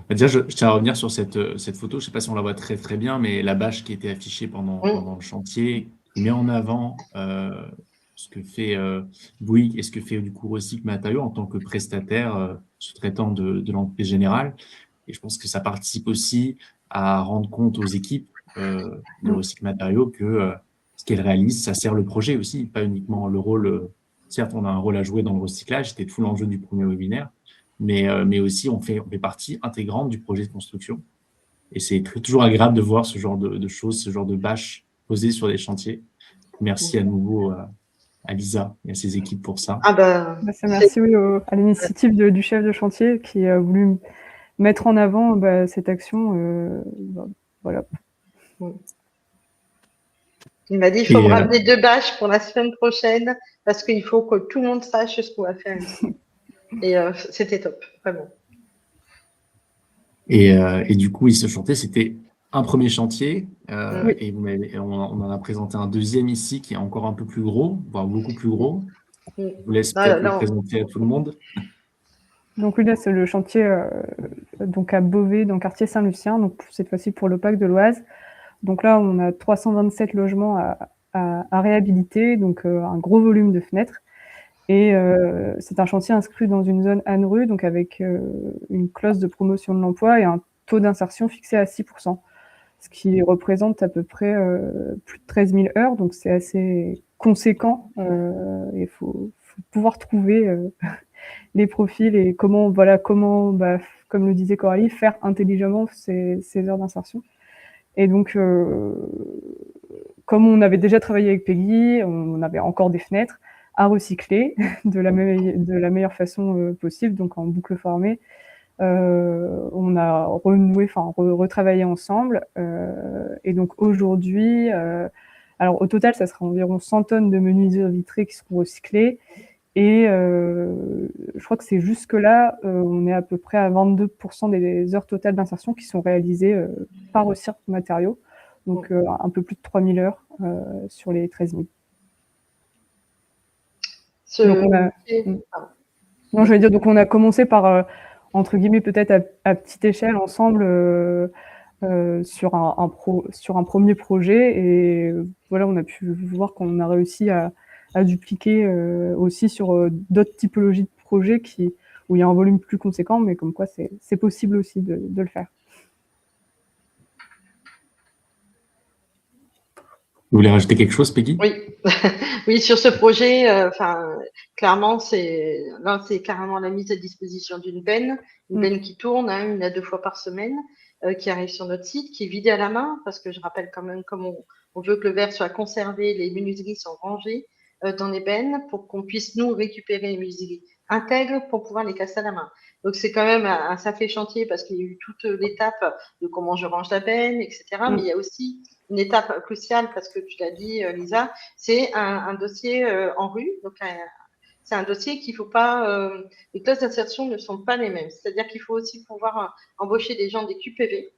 déjà, je tiens à revenir sur cette photo. Je ne sais pas si on la voit très, très bien, mais la bâche qui était affichée pendant le chantier, qui met en avant ce que fait Bouygues et ce que fait du coup Recycle Matériaux en tant que prestataire sous-traitant de l'entreprise générale. Et je pense que ça participe aussi à rendre compte aux équipes de Recycle Matériaux que ce qu'elles réalisent, ça sert le projet aussi, pas uniquement le rôle. Certes, on a un rôle à jouer dans le recyclage, c'était tout l'enjeu du premier webinaire, mais aussi on fait partie intégrante du projet de construction. Et c'est toujours agréable de voir ce genre de choses, ce genre de bâches posées sur les chantiers. Merci à nouveau à Lisa et à ses équipes pour ça. Merci à l'initiative du chef de chantier qui a voulu mettre en avant cette action. Voilà. Il m'a dit il faut me ramener 2 bâches pour la semaine prochaine parce qu'il faut que tout le monde sache ce qu'on va faire ici. Et c'était top, vraiment. Et du coup, ce chantier, c'était un premier chantier. Oui. Et on en a présenté un deuxième ici qui est encore un peu plus gros, voire beaucoup plus gros. Je vous laisse peut-être le présenter à tout le monde. Donc là, c'est le chantier donc à Beauvais, dans le quartier Saint-Lucien, donc cette fois-ci pour l'OPAC de l'Oise. Donc là, on a 327 logements à réhabiliter, donc un gros volume de fenêtres. Et c'est un chantier inscrit dans une zone ANRU, donc avec une clause de promotion de l'emploi et un taux d'insertion fixé à 6%, ce qui représente à peu près plus de 13 000 heures, donc c'est assez conséquent. Il faut pouvoir trouver les profils et comment, comme le disait Coralie, faire intelligemment ces heures d'insertion. Et donc, comme on avait déjà travaillé avec Peggy, on avait encore des fenêtres à recycler de la meilleure façon possible, donc en boucle formée. On a retravaillé ensemble. Et donc aujourd'hui, alors au total, ça sera environ 100 tonnes de menuiseries vitrées qui seront recyclées. Et je crois que c'est jusque-là, on est à peu près à 22% des heures totales d'insertion qui sont réalisées par Recycle Matériaux, donc un peu plus de 3000 heures sur les 13 000. Donc on a commencé par, entre guillemets, peut-être à petite échelle ensemble sur un premier projet. Et voilà, on a pu voir qu'on a réussi à dupliquer aussi sur d'autres typologies de projets où il y a un volume plus conséquent, mais comme quoi c'est possible aussi de le faire. Vous voulez rajouter quelque chose, Peggy ? Oui, oui, sur ce projet, clairement, c'est carrément la mise à disposition d'une benne, qui tourne 1 à 2 fois par semaine, qui arrive sur notre site, qui est vidée à la main, parce que je rappelle quand même, comme on veut que le verre soit conservé, les menuiseries sont rangées dans les bennes pour qu'on puisse nous récupérer les menuiseries intègres pour pouvoir les casser à la main. Donc, c'est quand même un sacré chantier parce qu'il y a eu toute l'étape de comment je range la benne, etc. Mais il y a aussi une étape cruciale parce que tu l'as dit, Lisa, c'est un dossier en rue. Donc, c'est un dossier qu'il ne faut pas. Les clauses d'insertion ne sont pas les mêmes. C'est-à-dire qu'il faut aussi pouvoir embaucher des gens des QPV.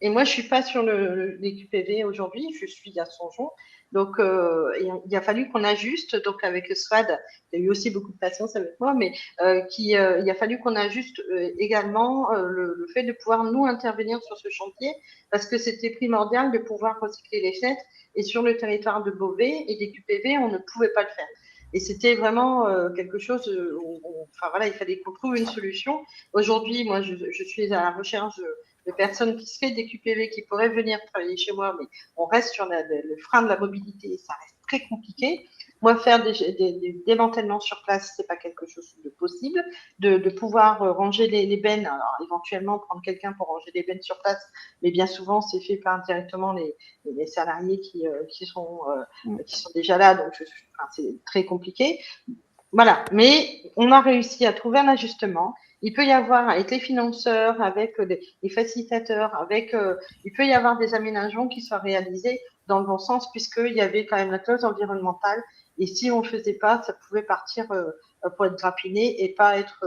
Et moi, je suis pas sur les QPV aujourd'hui, je suis à Songeon. Donc, il a fallu qu'on ajuste. Donc, avec SWAD, il y a eu aussi beaucoup de patience avec moi, mais il a fallu qu'on ajuste également le fait de pouvoir nous intervenir sur ce chantier, parce que c'était primordial de pouvoir recycler les fenêtres. Et sur le territoire de Beauvais et des QPV, on ne pouvait pas le faire. Et c'était vraiment quelque chose enfin voilà, il fallait qu'on trouve une solution. Aujourd'hui, moi, je suis à la recherche de personnes qui se fait des QPV, qui pourraient venir travailler chez moi, mais on reste sur le frein de la mobilité et ça reste très compliqué. Moi, faire des démantèlements sur place, c'est pas quelque chose de possible. De pouvoir ranger les bennes, alors éventuellement prendre quelqu'un pour ranger les bennes sur place, mais bien souvent, c'est fait par directement les salariés qui sont déjà là, donc enfin, c'est très compliqué. Voilà, mais on a réussi à trouver un ajustement. Il peut y avoir avec les financeurs, avec les facilitateurs, il peut y avoir des aménagements qui soient réalisés dans le bon sens, puisqu'il y avait quand même la clause environnementale. Et si on ne le faisait pas, ça pouvait partir pour être grapiné et pas être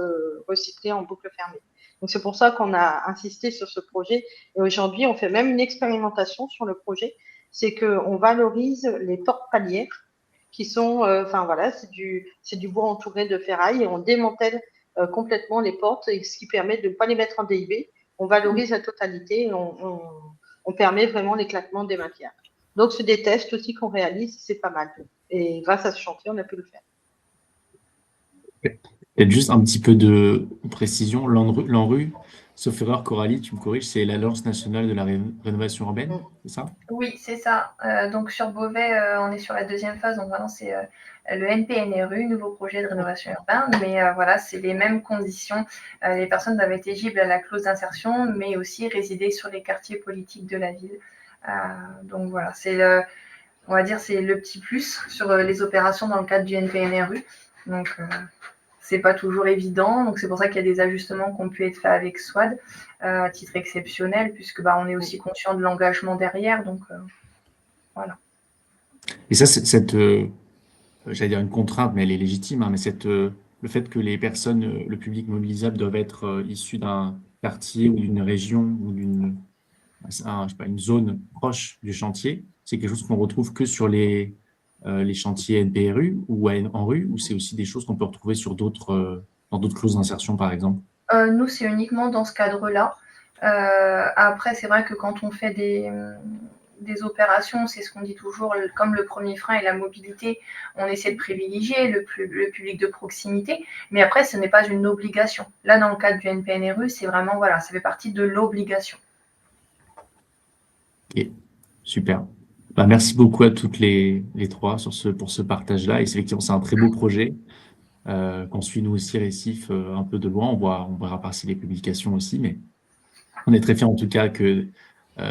recyclé en boucle fermée. Donc c'est pour ça qu'on a insisté sur ce projet. Et aujourd'hui, on fait même une expérimentation sur le projet. C'est qu'on valorise les portes palières qui sont, enfin voilà, c'est du bois entouré de ferraille et on démantèle complètement les portes, et ce qui permet de ne pas les mettre en DIB. On valorise la totalité et on permet vraiment l'éclatement des matières. Donc, c'est des tests aussi qu'on réalise, c'est pas mal. Et grâce à ce chantier, on a pu le faire. Peut-être juste un petit peu de précision. L'ANRU, sauf erreur, Coralie, tu me corriges, c'est l'Alliance nationale de la rénovation urbaine, c'est ça? Oui, c'est ça. Donc sur Beauvais, on est sur la deuxième phase. Donc vraiment, c'est le NPNRU, nouveau projet de rénovation urbaine. Mais voilà, c'est les mêmes conditions. Les personnes doivent être éligibles à la clause d'insertion, mais aussi résider sur les quartiers politiques de la ville. Donc voilà, on va dire, c'est le petit plus sur les opérations dans le cadre du NPNRU. Donc c'est pas toujours évident, donc c'est pour ça qu'il y a des ajustements qui ont pu être faits avec SWAD à titre exceptionnel, puisque on est aussi conscient de l'engagement derrière, donc voilà. Et ça, j'allais dire une contrainte, mais elle est légitime, hein, mais le fait que les personnes, le public mobilisable doivent être issus d'un quartier ou d'une région ou je sais pas, une zone proche du chantier, c'est quelque chose qu'on retrouve que sur les chantiers NPRU ou en rue, ou c'est aussi des choses qu'on peut retrouver sur dans d'autres clauses d'insertion, par exemple? Nous, c'est uniquement dans ce cadre-là. Après, c'est vrai que quand on fait des opérations, c'est ce qu'on dit toujours, comme le premier frein est la mobilité, on essaie de privilégier le public de proximité, mais après, ce n'est pas une obligation. Là, dans le cadre du NPNRU, c'est vraiment, voilà, ça fait partie de l'obligation. Ok, super. Merci beaucoup à toutes les trois pour ce partage-là. Et c'est effectivement, c'est un très beau projet qu'on suit nous aussi, Récif, un peu de loin. On verra passer les publications aussi, mais on est très fiers en tout cas que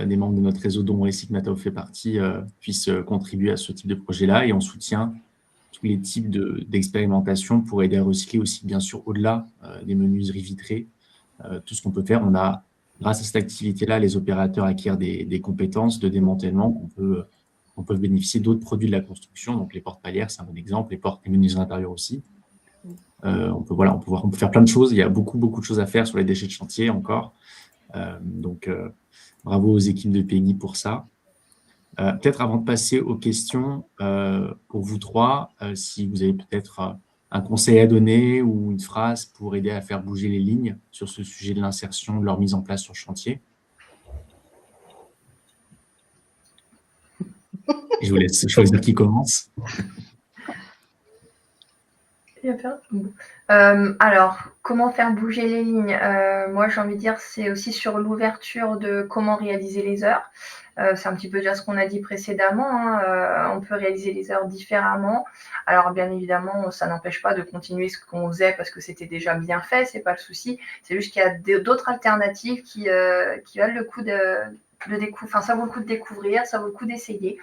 des membres de notre réseau dont Récif Matao fait partie puissent contribuer à ce type de projet-là. Et on soutient tous les types d'expérimentation pour aider à recycler aussi, bien sûr, au-delà des menuiseries vitrées, tout ce qu'on peut faire. Grâce à cette activité-là, les opérateurs acquièrent des compétences de démantèlement on peut bénéficier d'autres produits de la construction. Donc, les portes palières, c'est un bon exemple. Les portes et menuiseries intérieures aussi. On peut faire plein de choses. Il y a beaucoup de choses à faire sur les déchets de chantier encore. Donc, bravo aux équipes de PNI pour ça. Peut-être avant de passer aux questions, pour vous trois, si vous avez peut-être un conseil à donner ou une phrase pour aider à faire bouger les lignes sur ce sujet de l'insertion, de leur mise en place sur chantier. Je vous laisse choisir qui commence. Alors, comment faire bouger les lignes? Moi, j'ai envie de dire, c'est aussi sur l'ouverture de comment réaliser les heures. C'est un petit peu déjà ce qu'on a dit précédemment, hein. On peut réaliser les heures différemment. Alors, bien évidemment, ça n'empêche pas de continuer ce qu'on faisait parce que c'était déjà bien fait, c'est pas le souci. C'est juste qu'il y a d'autres alternatives qui valent le coup ça vaut le coup de découvrir, ça vaut le coup d'essayer.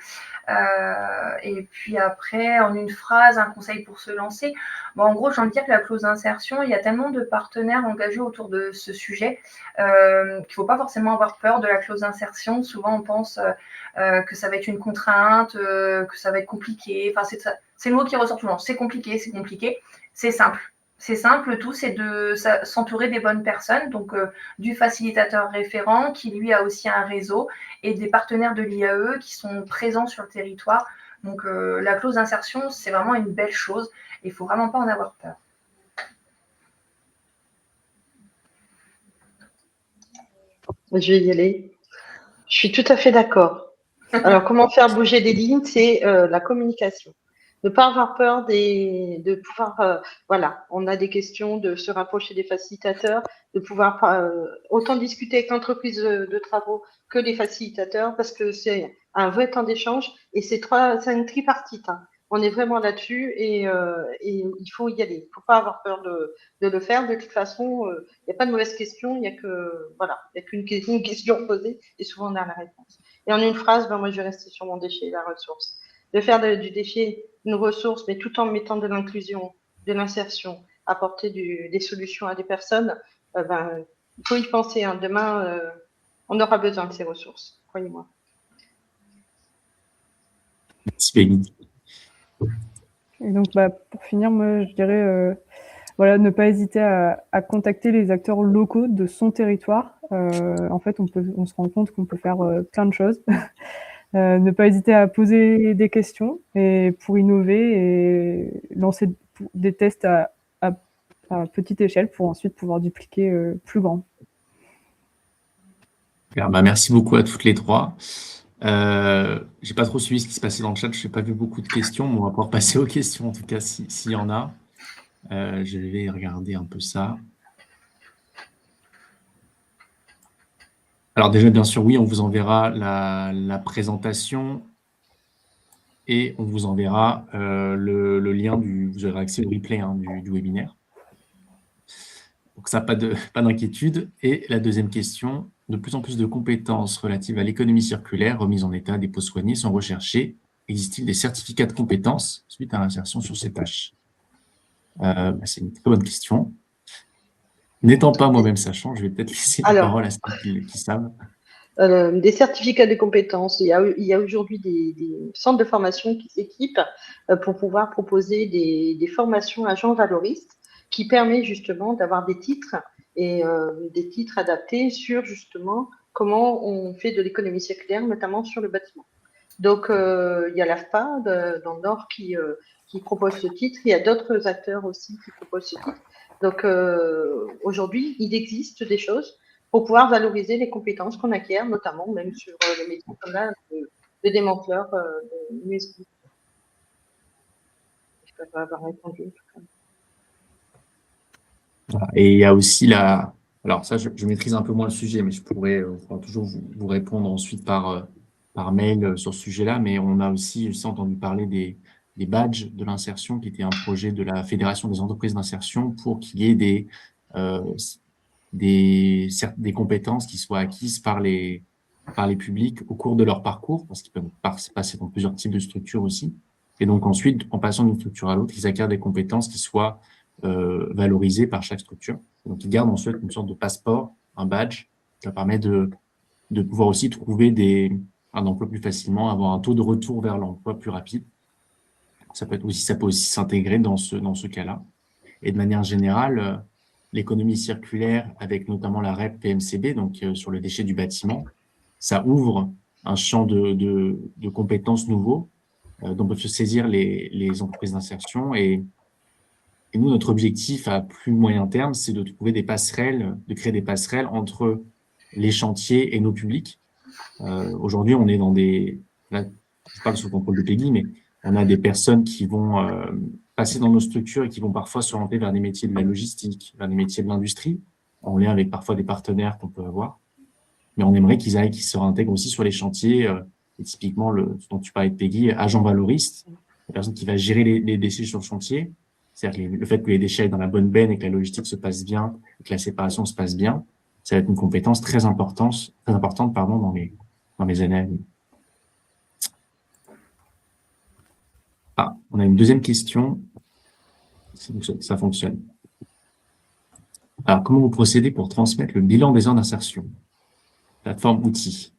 Et puis après, en une phrase, un conseil pour se lancer. Bon, en gros, j'ai envie de dire que la clause d'insertion, il y a tellement de partenaires engagés autour de ce sujet qu'il ne faut pas forcément avoir peur de la clause d'insertion. Souvent, on pense que ça va être une contrainte, que ça va être compliqué. Enfin, c'est le mot qui ressort toujours. C'est compliqué, c'est compliqué. C'est simple. C'est simple, le tout, c'est de s'entourer des bonnes personnes, donc du facilitateur référent qui, lui, a aussi un réseau et des partenaires de l'IAE qui sont présents sur le territoire. Donc, la clause d'insertion, c'est vraiment une belle chose et il ne faut vraiment pas en avoir peur. Je vais y aller. Je suis tout à fait d'accord. Alors, comment faire bouger les lignes? C'est la communication. Ne pas avoir peur de pouvoir, voilà, on a des questions, de se rapprocher des facilitateurs, de pouvoir autant discuter avec l'entreprise de travaux que les facilitateurs, parce que c'est un vrai temps d'échange et c'est une tripartite. Hein. On est vraiment là-dessus et il faut y aller. Il ne faut pas avoir peur de le faire. De toute façon, il n'y a pas de mauvaise question, il n'y a que, voilà, il y a qu'une question posée et souvent on a la réponse. Et en une phrase, moi je vais rester sur mon déchet, la ressource. De faire du déchet une ressource, mais tout en mettant de l'inclusion, de l'insertion, apporter des solutions à des personnes, il faut y penser. Hein. Demain, on aura besoin de ces ressources, croyez-moi. Merci, Peggy. Et donc, pour finir, moi, je dirais, voilà, ne pas hésiter à contacter les acteurs locaux de son territoire. En fait, on se rend compte qu'on peut faire plein de choses. Ne pas hésiter à poser des questions et pour innover et lancer des tests à petite échelle pour ensuite pouvoir dupliquer plus grand. Merci beaucoup à toutes les trois. J'ai pas trop suivi ce qui se passait dans le chat, je n'ai pas vu beaucoup de questions, mais on va pouvoir passer aux questions en tout cas s'il y en a. Je vais regarder un peu ça. Alors déjà, bien sûr, oui, on vous enverra la présentation et on vous enverra le lien vous aurez accès au replay du webinaire. Donc ça, pas d'inquiétude. Et la deuxième question, de plus en plus de compétences relatives à l'économie circulaire, remise en état, dépôts soignés sont recherchées. Existe-t-il des certificats de compétences suite à l'insertion sur ces tâches? C'est une très bonne question. N'étant pas moi-même sachant, je vais peut-être laisser la parole à ceux qui savent. Des certificats de compétences. Il y a aujourd'hui des centres de formation qui s'équipent pour pouvoir proposer des formations agents valoristes qui permet justement d'avoir des titres et des titres adaptés sur justement comment on fait de l'économie circulaire, notamment sur le bâtiment. Donc, il y a l'AFPA dans le Nord qui propose ce titre. Il y a d'autres acteurs aussi qui proposent ce titre. Donc, aujourd'hui, il existe des choses pour pouvoir valoriser les compétences qu'on acquiert, notamment même sur le métier qu'on a de démanteleur de USB. Je peux pas avoir répondu. Et il y a aussi alors ça, je maîtrise un peu moins le sujet, mais je pourrais toujours vous répondre ensuite par mail sur ce sujet-là, mais on a aussi entendu parler des badges de l'insertion, qui était un projet de la Fédération des entreprises d'insertion pour qu'il y ait des compétences qui soient acquises par les publics au cours de leur parcours, parce qu'ils peuvent passer dans plusieurs types de structures aussi. Et donc ensuite, en passant d'une structure à l'autre, ils acquièrent des compétences qui soient valorisées par chaque structure. Donc ils gardent ensuite une sorte de passeport, un badge, qui permet de pouvoir aussi trouver un emploi plus facilement, avoir un taux de retour vers l'emploi plus rapide. Ça peut aussi s'intégrer dans ce cas-là. Et de manière générale, l'économie circulaire, avec notamment la REP PMCB, donc sur le déchet du bâtiment, ça ouvre un champ de compétences nouveaux dont peuvent se saisir les entreprises d'insertion. Et nous, notre objectif à plus moyen terme, c'est de trouver des passerelles, de créer des passerelles entre les chantiers et nos publics. Aujourd'hui, on est là, je parle sous le contrôle de Peggy, mais on a des personnes qui vont passer dans nos structures et qui vont parfois s'orienter vers des métiers de la logistique, vers des métiers de l'industrie, en lien avec parfois des partenaires qu'on peut avoir. Mais on aimerait qu'ils se réintègrent aussi sur les chantiers. Et typiquement, ce dont tu parlais de Peggy, agent valoriste, la personne qui va gérer les déchets sur le chantier. C'est-à-dire le fait que les déchets aillent dans la bonne benne et que la logistique se passe bien, et que la séparation se passe bien, ça va être une compétence très importante dans dans mes années à venir. Ah, on a une deuxième question. Ça fonctionne. Alors, comment vous procédez pour transmettre le bilan des heures d'insertion? Plateforme outils.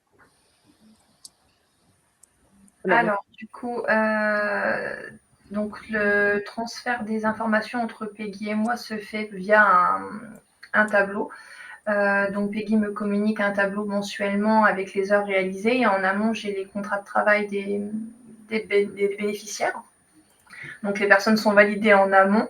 Alors, du coup, donc le transfert des informations entre Peggy et moi se fait via un tableau. Donc Peggy me communique un tableau mensuellement avec les heures réalisées et en amont, j'ai les contrats de travail des bénéficiaires. Donc les personnes sont validées en amont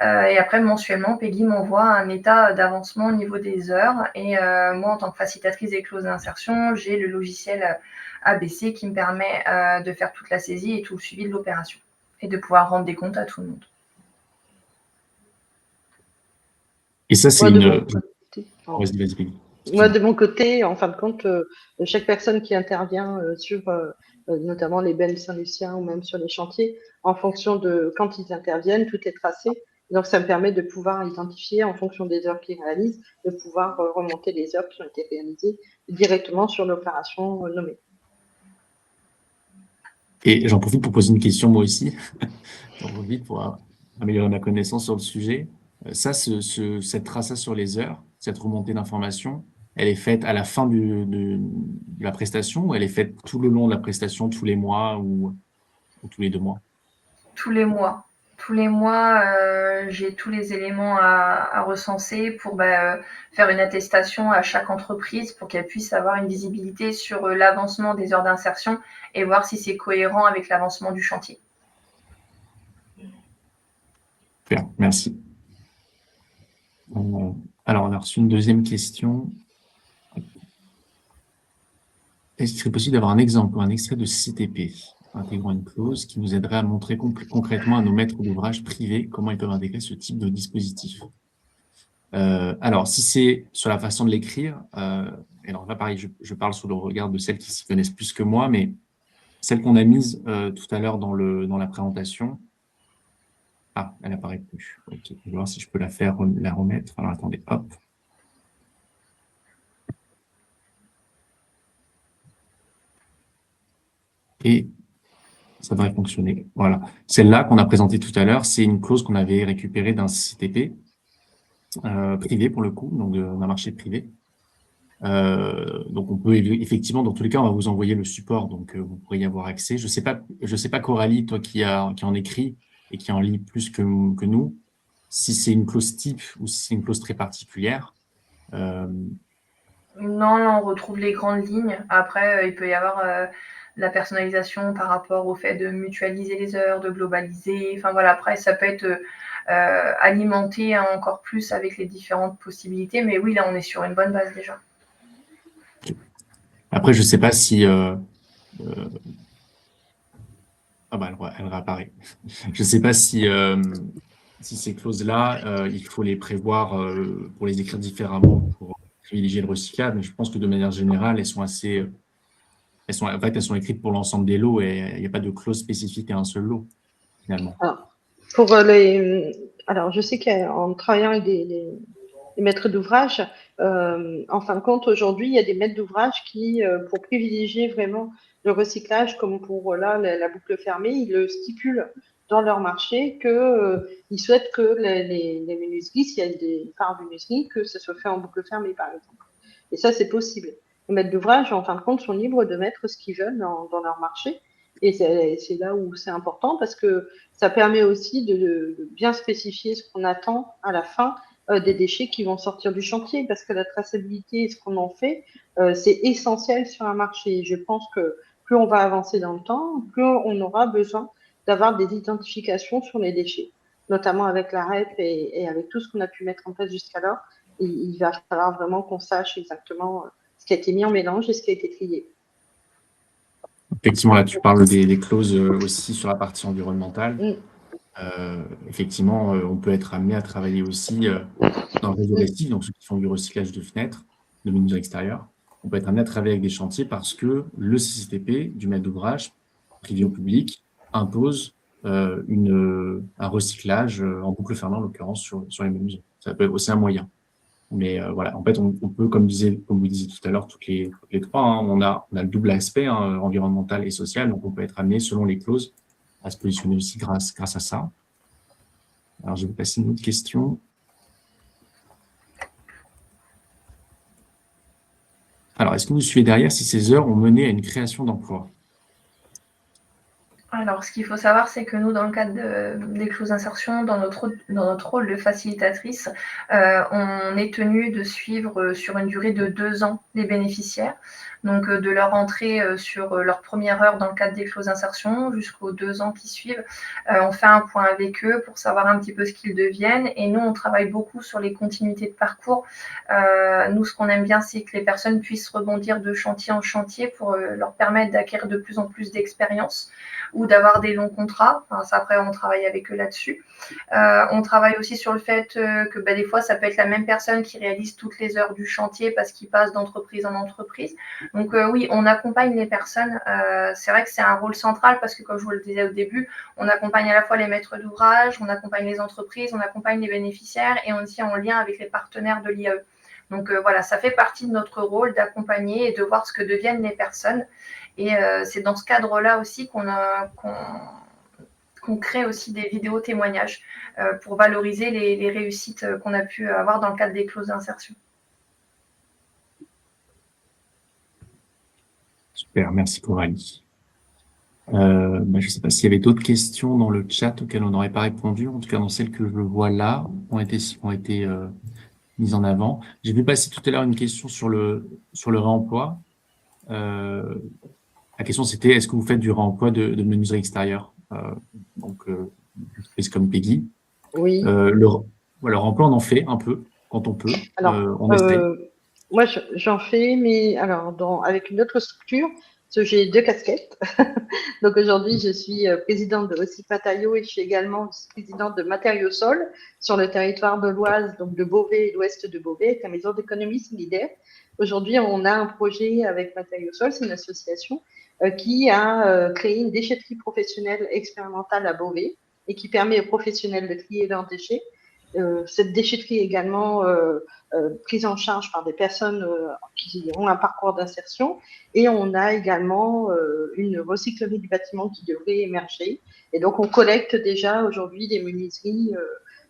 et après mensuellement, Peggy m'envoie un état d'avancement au niveau des heures et moi en tant que facilitatrice des clauses d'insertion, j'ai le logiciel ABC qui me permet de faire toute la saisie et tout le suivi de l'opération et de pouvoir rendre des comptes à tout le monde. Et ça, c'est Vas-y, Peggy. Moi, de mon côté, en fin de compte, chaque personne qui intervient sur notamment les bennes Saint-Lucien ou même sur les chantiers, en fonction de quand ils interviennent, tout est tracé. Donc, ça me permet de pouvoir identifier, en fonction des heures qu'ils réalisent, de pouvoir remonter les heures qui ont été réalisées directement sur l'opération nommée. Et j'en profite pour poser une question moi aussi. J'en profite pour améliorer ma connaissance sur le sujet. Ça, cette traçage sur les heures, cette remontée d'informations, elle est faite à la fin de la prestation ou elle est faite tout le long de la prestation, tous les mois ou tous les 2 mois? Tous les mois. Tous les mois, j'ai tous les éléments à recenser pour faire une attestation à chaque entreprise pour qu'elle puisse avoir une visibilité sur l'avancement des heures d'insertion et voir si c'est cohérent avec l'avancement du chantier. Super, merci. Alors, on a reçu une deuxième question. Est-ce qu'il serait possible d'avoir un exemple ou un extrait de CTP intégrant une clause qui nous aiderait à montrer concrètement à nos maîtres d'ouvrage privés comment ils peuvent intégrer ce type de dispositif? Alors, si c'est sur la façon de l'écrire, alors là, pareil, je parle sous le regard de celles qui s'y connaissent plus que moi, mais celle qu'on a mise tout à l'heure dans la présentation, elle n'apparaît plus. Ok, je vais voir si je peux la remettre. Alors, attendez, hop. Et ça devrait fonctionner. Voilà. Celle-là qu'on a présentée tout à l'heure, c'est une clause qu'on avait récupérée d'un CTP privé pour le coup, donc d'un marché privé. Donc on peut effectivement, dans tous les cas, on va vous envoyer le support, donc vous pourrez y avoir accès. Je sais pas Coralie, toi qui en écrit et qui en lit plus que nous, si c'est une clause type ou si c'est une clause très particulière. Non, là, on retrouve les grandes lignes. Après, il peut y avoir la personnalisation par rapport au fait de mutualiser les heures, de globaliser. Enfin voilà, après, ça peut être alimenté encore plus avec les différentes possibilités. Mais oui, là, on est sur une bonne base déjà. Après, je ne sais pas si... elle réapparaît. Je ne sais pas si ces clauses-là, il faut les prévoir pour les écrire différemment pour privilégier le recyclage, mais je pense que de manière générale, elles sont écrites pour l'ensemble des lots et il n'y a pas de clause spécifique à un seul lot, finalement. Alors, je sais qu'en travaillant avec des maîtres d'ouvrage, en fin de compte, aujourd'hui, il y a des maîtres d'ouvrage qui, pour privilégier vraiment le recyclage, comme pour la boucle fermée, ils le stipulent dans leur marché qu'ils souhaitent que les menuiseries, s'il y a des parts de menuiserie, que ce soit fait en boucle fermée, par exemple. Et ça, c'est possible. Les maîtres d'ouvrage, en fin de compte, sont libres de mettre ce qu'ils veulent dans leur marché. Et c'est là où c'est important parce que ça permet aussi de bien spécifier ce qu'on attend à la fin des déchets qui vont sortir du chantier, parce que la traçabilité et ce qu'on en fait, c'est essentiel sur un marché. Je pense que plus on va avancer dans le temps, plus on aura besoin d'avoir des identifications sur les déchets, notamment avec la REP et avec tout ce qu'on a pu mettre en place jusqu'alors. Il va falloir vraiment qu'on sache exactement ce qui a été mis en mélange et ce qui a été trié. Effectivement, là, tu parles des clauses aussi sur la partie environnementale. Effectivement, on peut être amené à travailler aussi dans le réseau restif, donc ceux qui font du recyclage de fenêtres, de menuiseries extérieures. On peut être amené à travailler avec des chantiers parce que le CCTP du maître d'ouvrage, privé ou public, impose un recyclage en boucle fermée, en l'occurrence, sur les menuiseries. Ça peut être aussi un moyen. Mais voilà, en fait, on peut, comme vous disiez tout à l'heure, toutes les trois, hein, on a le double aspect, hein, environnemental et social, donc on peut être amené, selon les clauses, à se positionner aussi grâce à ça. Alors, je vais vous passer une autre question. Alors, est-ce que vous suivez derrière si ces heures ont mené à une création d'emplois? Alors, ce qu'il faut savoir, c'est que nous, dans le cadre des clauses d'insertion, dans notre rôle de facilitatrice, on est tenu de suivre sur une durée de 2 ans les bénéficiaires. Donc, de leur entrée sur leur première heure dans le cadre des clauses d'insertion jusqu'aux 2 ans qui suivent. On fait un point avec eux pour savoir un petit peu ce qu'ils deviennent. Et nous, on travaille beaucoup sur les continuités de parcours. Nous, ce qu'on aime bien, c'est que les personnes puissent rebondir de chantier en chantier pour leur permettre d'acquérir de plus en plus d'expérience ou d'avoir des longs contrats. Enfin, ça, après, on travaille avec eux là-dessus. On travaille aussi sur le fait que des fois, ça peut être la même personne qui réalise toutes les heures du chantier parce qu'il passe d'entreprise en entreprise. Donc oui, on accompagne les personnes. C'est vrai que c'est un rôle central parce que, comme je vous le disais au début, on accompagne à la fois les maîtres d'ouvrage, on accompagne les entreprises, on accompagne les bénéficiaires et on est en lien avec les partenaires de l'IAE. Donc voilà, ça fait partie de notre rôle d'accompagner et de voir ce que deviennent les personnes. Et c'est dans ce cadre-là aussi qu'on crée aussi des vidéos témoignages pour valoriser les réussites qu'on a pu avoir dans le cadre des clauses d'insertion. Super, merci Coralie. Je ne sais pas s'il y avait d'autres questions dans le chat auxquelles on n'aurait pas répondu, en tout cas dans celles que je vois là, ont été mises en avant. J'ai vu passer tout à l'heure une question sur le réemploi. La question, c'était, est-ce que vous faites du réemploi de menuiserie extérieure? Comme Peggy. Oui. Le réemploi, on en fait un peu, quand on peut. Alors, on essaye. moi, j'en fais, mais alors avec une autre structure, parce que j'ai 2 casquettes. Donc aujourd'hui, je suis présidente de Recife Matériaux et je suis également vice-présidente de Matériaux Sol sur le territoire de l'Oise, donc de Beauvais et l'ouest de Beauvais, avec la maison d'économie solidaire. Aujourd'hui, on a un projet avec Matériaux Sol, c'est une association qui a créé une déchetterie professionnelle expérimentale à Beauvais et qui permet aux professionnels de trier leurs déchets. Cette déchetterie est également prise en charge par des personnes qui ont un parcours d'insertion et on a également une recyclerie du bâtiment qui devrait émerger. Et donc, on collecte déjà aujourd'hui des menuiseries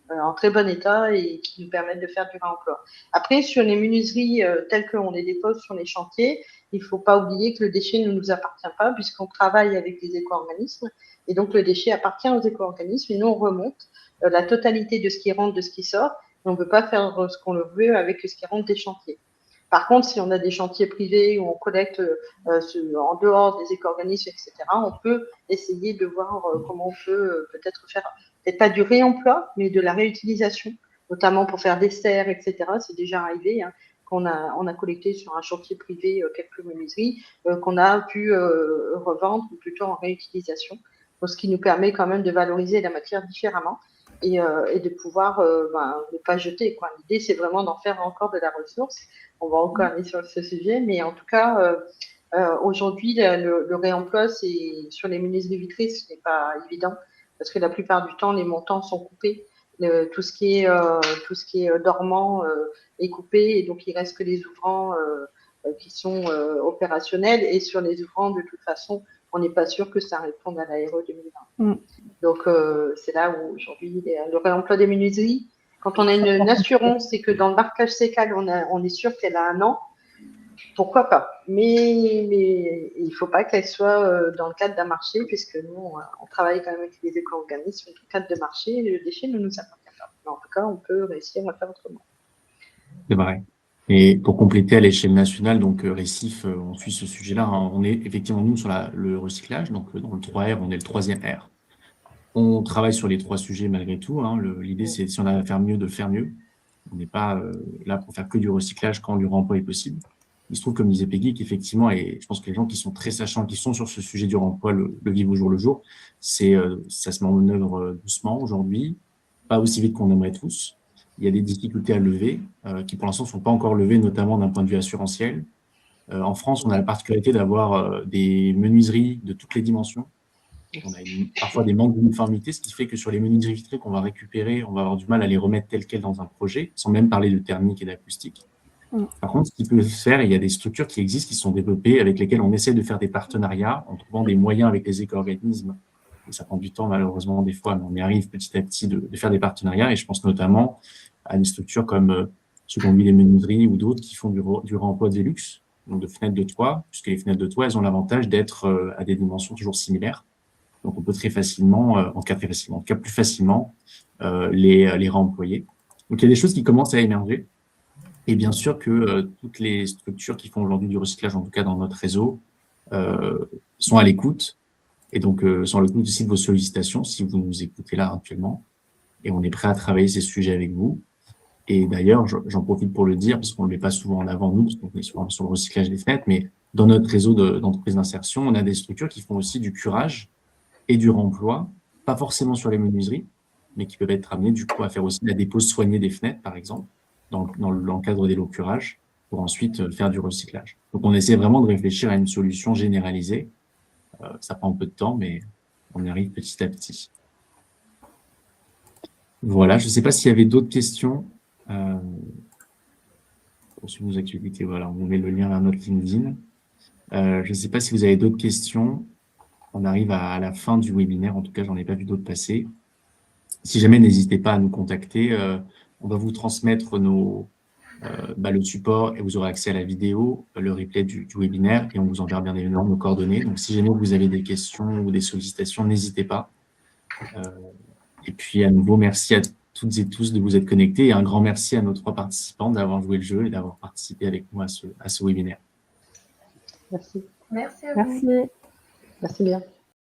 en très bon état et qui nous permettent de faire du réemploi. Après, sur les menuiseries telles qu'on les dépose sur les chantiers, il ne faut pas oublier que le déchet ne nous appartient pas puisqu'on travaille avec les éco-organismes et donc le déchet appartient aux éco-organismes et nous, on remonte la totalité de ce qui rentre, de ce qui sort. On ne peut pas faire ce qu'on le veut avec ce qui rentre des chantiers. Par contre, si on a des chantiers privés où on collecte en dehors des éco-organismes, etc., on peut essayer de voir comment on peut peut-être faire, peut-être pas du réemploi, mais de la réutilisation, notamment pour faire des serres, etc. C'est déjà arrivé qu'on a collecté sur un chantier privé quelques menuiseries qu'on a pu revendre, ou plutôt en réutilisation, ce qui nous permet quand même de valoriser la matière différemment. Et de pouvoir ne pas jeter, quoi. L'idée, c'est vraiment d'en faire encore de la ressource. On va encore aller sur ce sujet, mais en tout cas, aujourd'hui, le réemploi, c'est sur les menuiseries vitrées, ce n'est pas évident parce que la plupart du temps, les montants sont coupés. Tout ce qui est dormant est coupé et donc il reste que les ouvrants qui sont opérationnels et sur les ouvrants, de toute façon, on n'est pas sûr que ça réponde à la RE 2020. Donc, c'est là où aujourd'hui, le réemploi des menuiseries, quand on a une assurance et que dans le marquage sécal, on est sûr qu'elle a 1 an, pourquoi pas. Mais il ne faut pas qu'elle soit dans le cadre d'un marché, puisque nous, on travaille quand même avec les éco-organismes, dans le cadre de marché, le déchet ne nous appartient pas. Mais en tout cas, on peut réussir à faire autrement. C'est vrai. Et pour compléter à l'échelle nationale, donc Recife, on suit ce sujet-là. Hein, on est effectivement, nous, sur le recyclage, donc dans le 3R, on est le 3e R. On travaille sur les 3 sujets malgré tout. Hein. L'idée, c'est si on a à faire mieux, de faire mieux. On n'est pas là pour faire que du recyclage quand du réemploi est possible. Il se trouve, comme disait Peggy, qu'effectivement, et je pense que les gens qui sont très sachants, qui sont sur ce sujet du réemploi, le vivent au jour le jour, ça se met en œuvre doucement aujourd'hui, pas aussi vite qu'on aimerait tous. Il y a des difficultés à lever, qui pour l'instant ne sont pas encore levées, notamment d'un point de vue assurantiel. En France, on a la particularité d'avoir des menuiseries de toutes les dimensions. On a parfois des manques d'uniformité, ce qui fait que sur les menuiseries vitrées qu'on va récupérer, on va avoir du mal à les remettre telles quelles dans un projet, sans même parler de thermique et d'acoustique. Par contre, ce qui peut se faire, il y a des structures qui existent, qui sont développées, avec lesquelles on essaie de faire des partenariats en trouvant des moyens avec les éco-organismes. Et ça prend du temps, malheureusement, des fois, mais on y arrive petit à petit de faire des partenariats. Et je pense notamment à des structures comme Seconde Vie des Menuiseries ou d'autres qui font du réemploi de Velux, donc de fenêtres de toit, puisque les fenêtres de toit, elles ont l'avantage d'être à des dimensions toujours similaires. Donc, on peut très facilement, en tout cas plus facilement, les réemployer. Donc, il y a des choses qui commencent à émerger. Et bien sûr que toutes les structures qui font aujourd'hui du recyclage, en tout cas dans notre réseau, sont à l'écoute. Et donc, sont à l'écoute aussi de vos sollicitations, si vous nous écoutez là actuellement. Et on est prêt à travailler ces sujets avec vous. Et d'ailleurs, j'en profite pour le dire, parce qu'on ne le met pas souvent en avant, nous, parce qu'on est souvent sur le recyclage des fenêtres, mais dans notre réseau d'entreprises d'insertion, on a des structures qui font aussi du curage et du remploi, pas forcément sur les menuiseries, mais qui peuvent être amenées du coup à faire aussi la dépose soignée des fenêtres, par exemple, dans le cadre des lots curage, pour ensuite faire du recyclage. Donc, on essaie vraiment de réfléchir à une solution généralisée. Ça prend un peu de temps, mais on y arrive petit à petit. Voilà, je ne sais pas s'il y avait d'autres questions. Pour suivre nos activités, voilà, on met le lien vers notre LinkedIn. Je ne sais pas si vous avez d'autres questions. On arrive à la fin du webinaire, en tout cas, j'en ai pas vu d'autres passer. Si jamais, n'hésitez pas à nous contacter. On va vous transmettre le support et vous aurez accès à la vidéo, le replay du webinaire et on vous enverra bien évidemment nos coordonnées. Donc, si jamais vous avez des questions ou des sollicitations, n'hésitez pas. Et puis, à nouveau, merci à toutes et tous de vous être connectés et un grand merci à nos 3 participants d'avoir joué le jeu et d'avoir participé avec nous à ce webinaire. Merci. Merci à vous. Merci. Merci bien.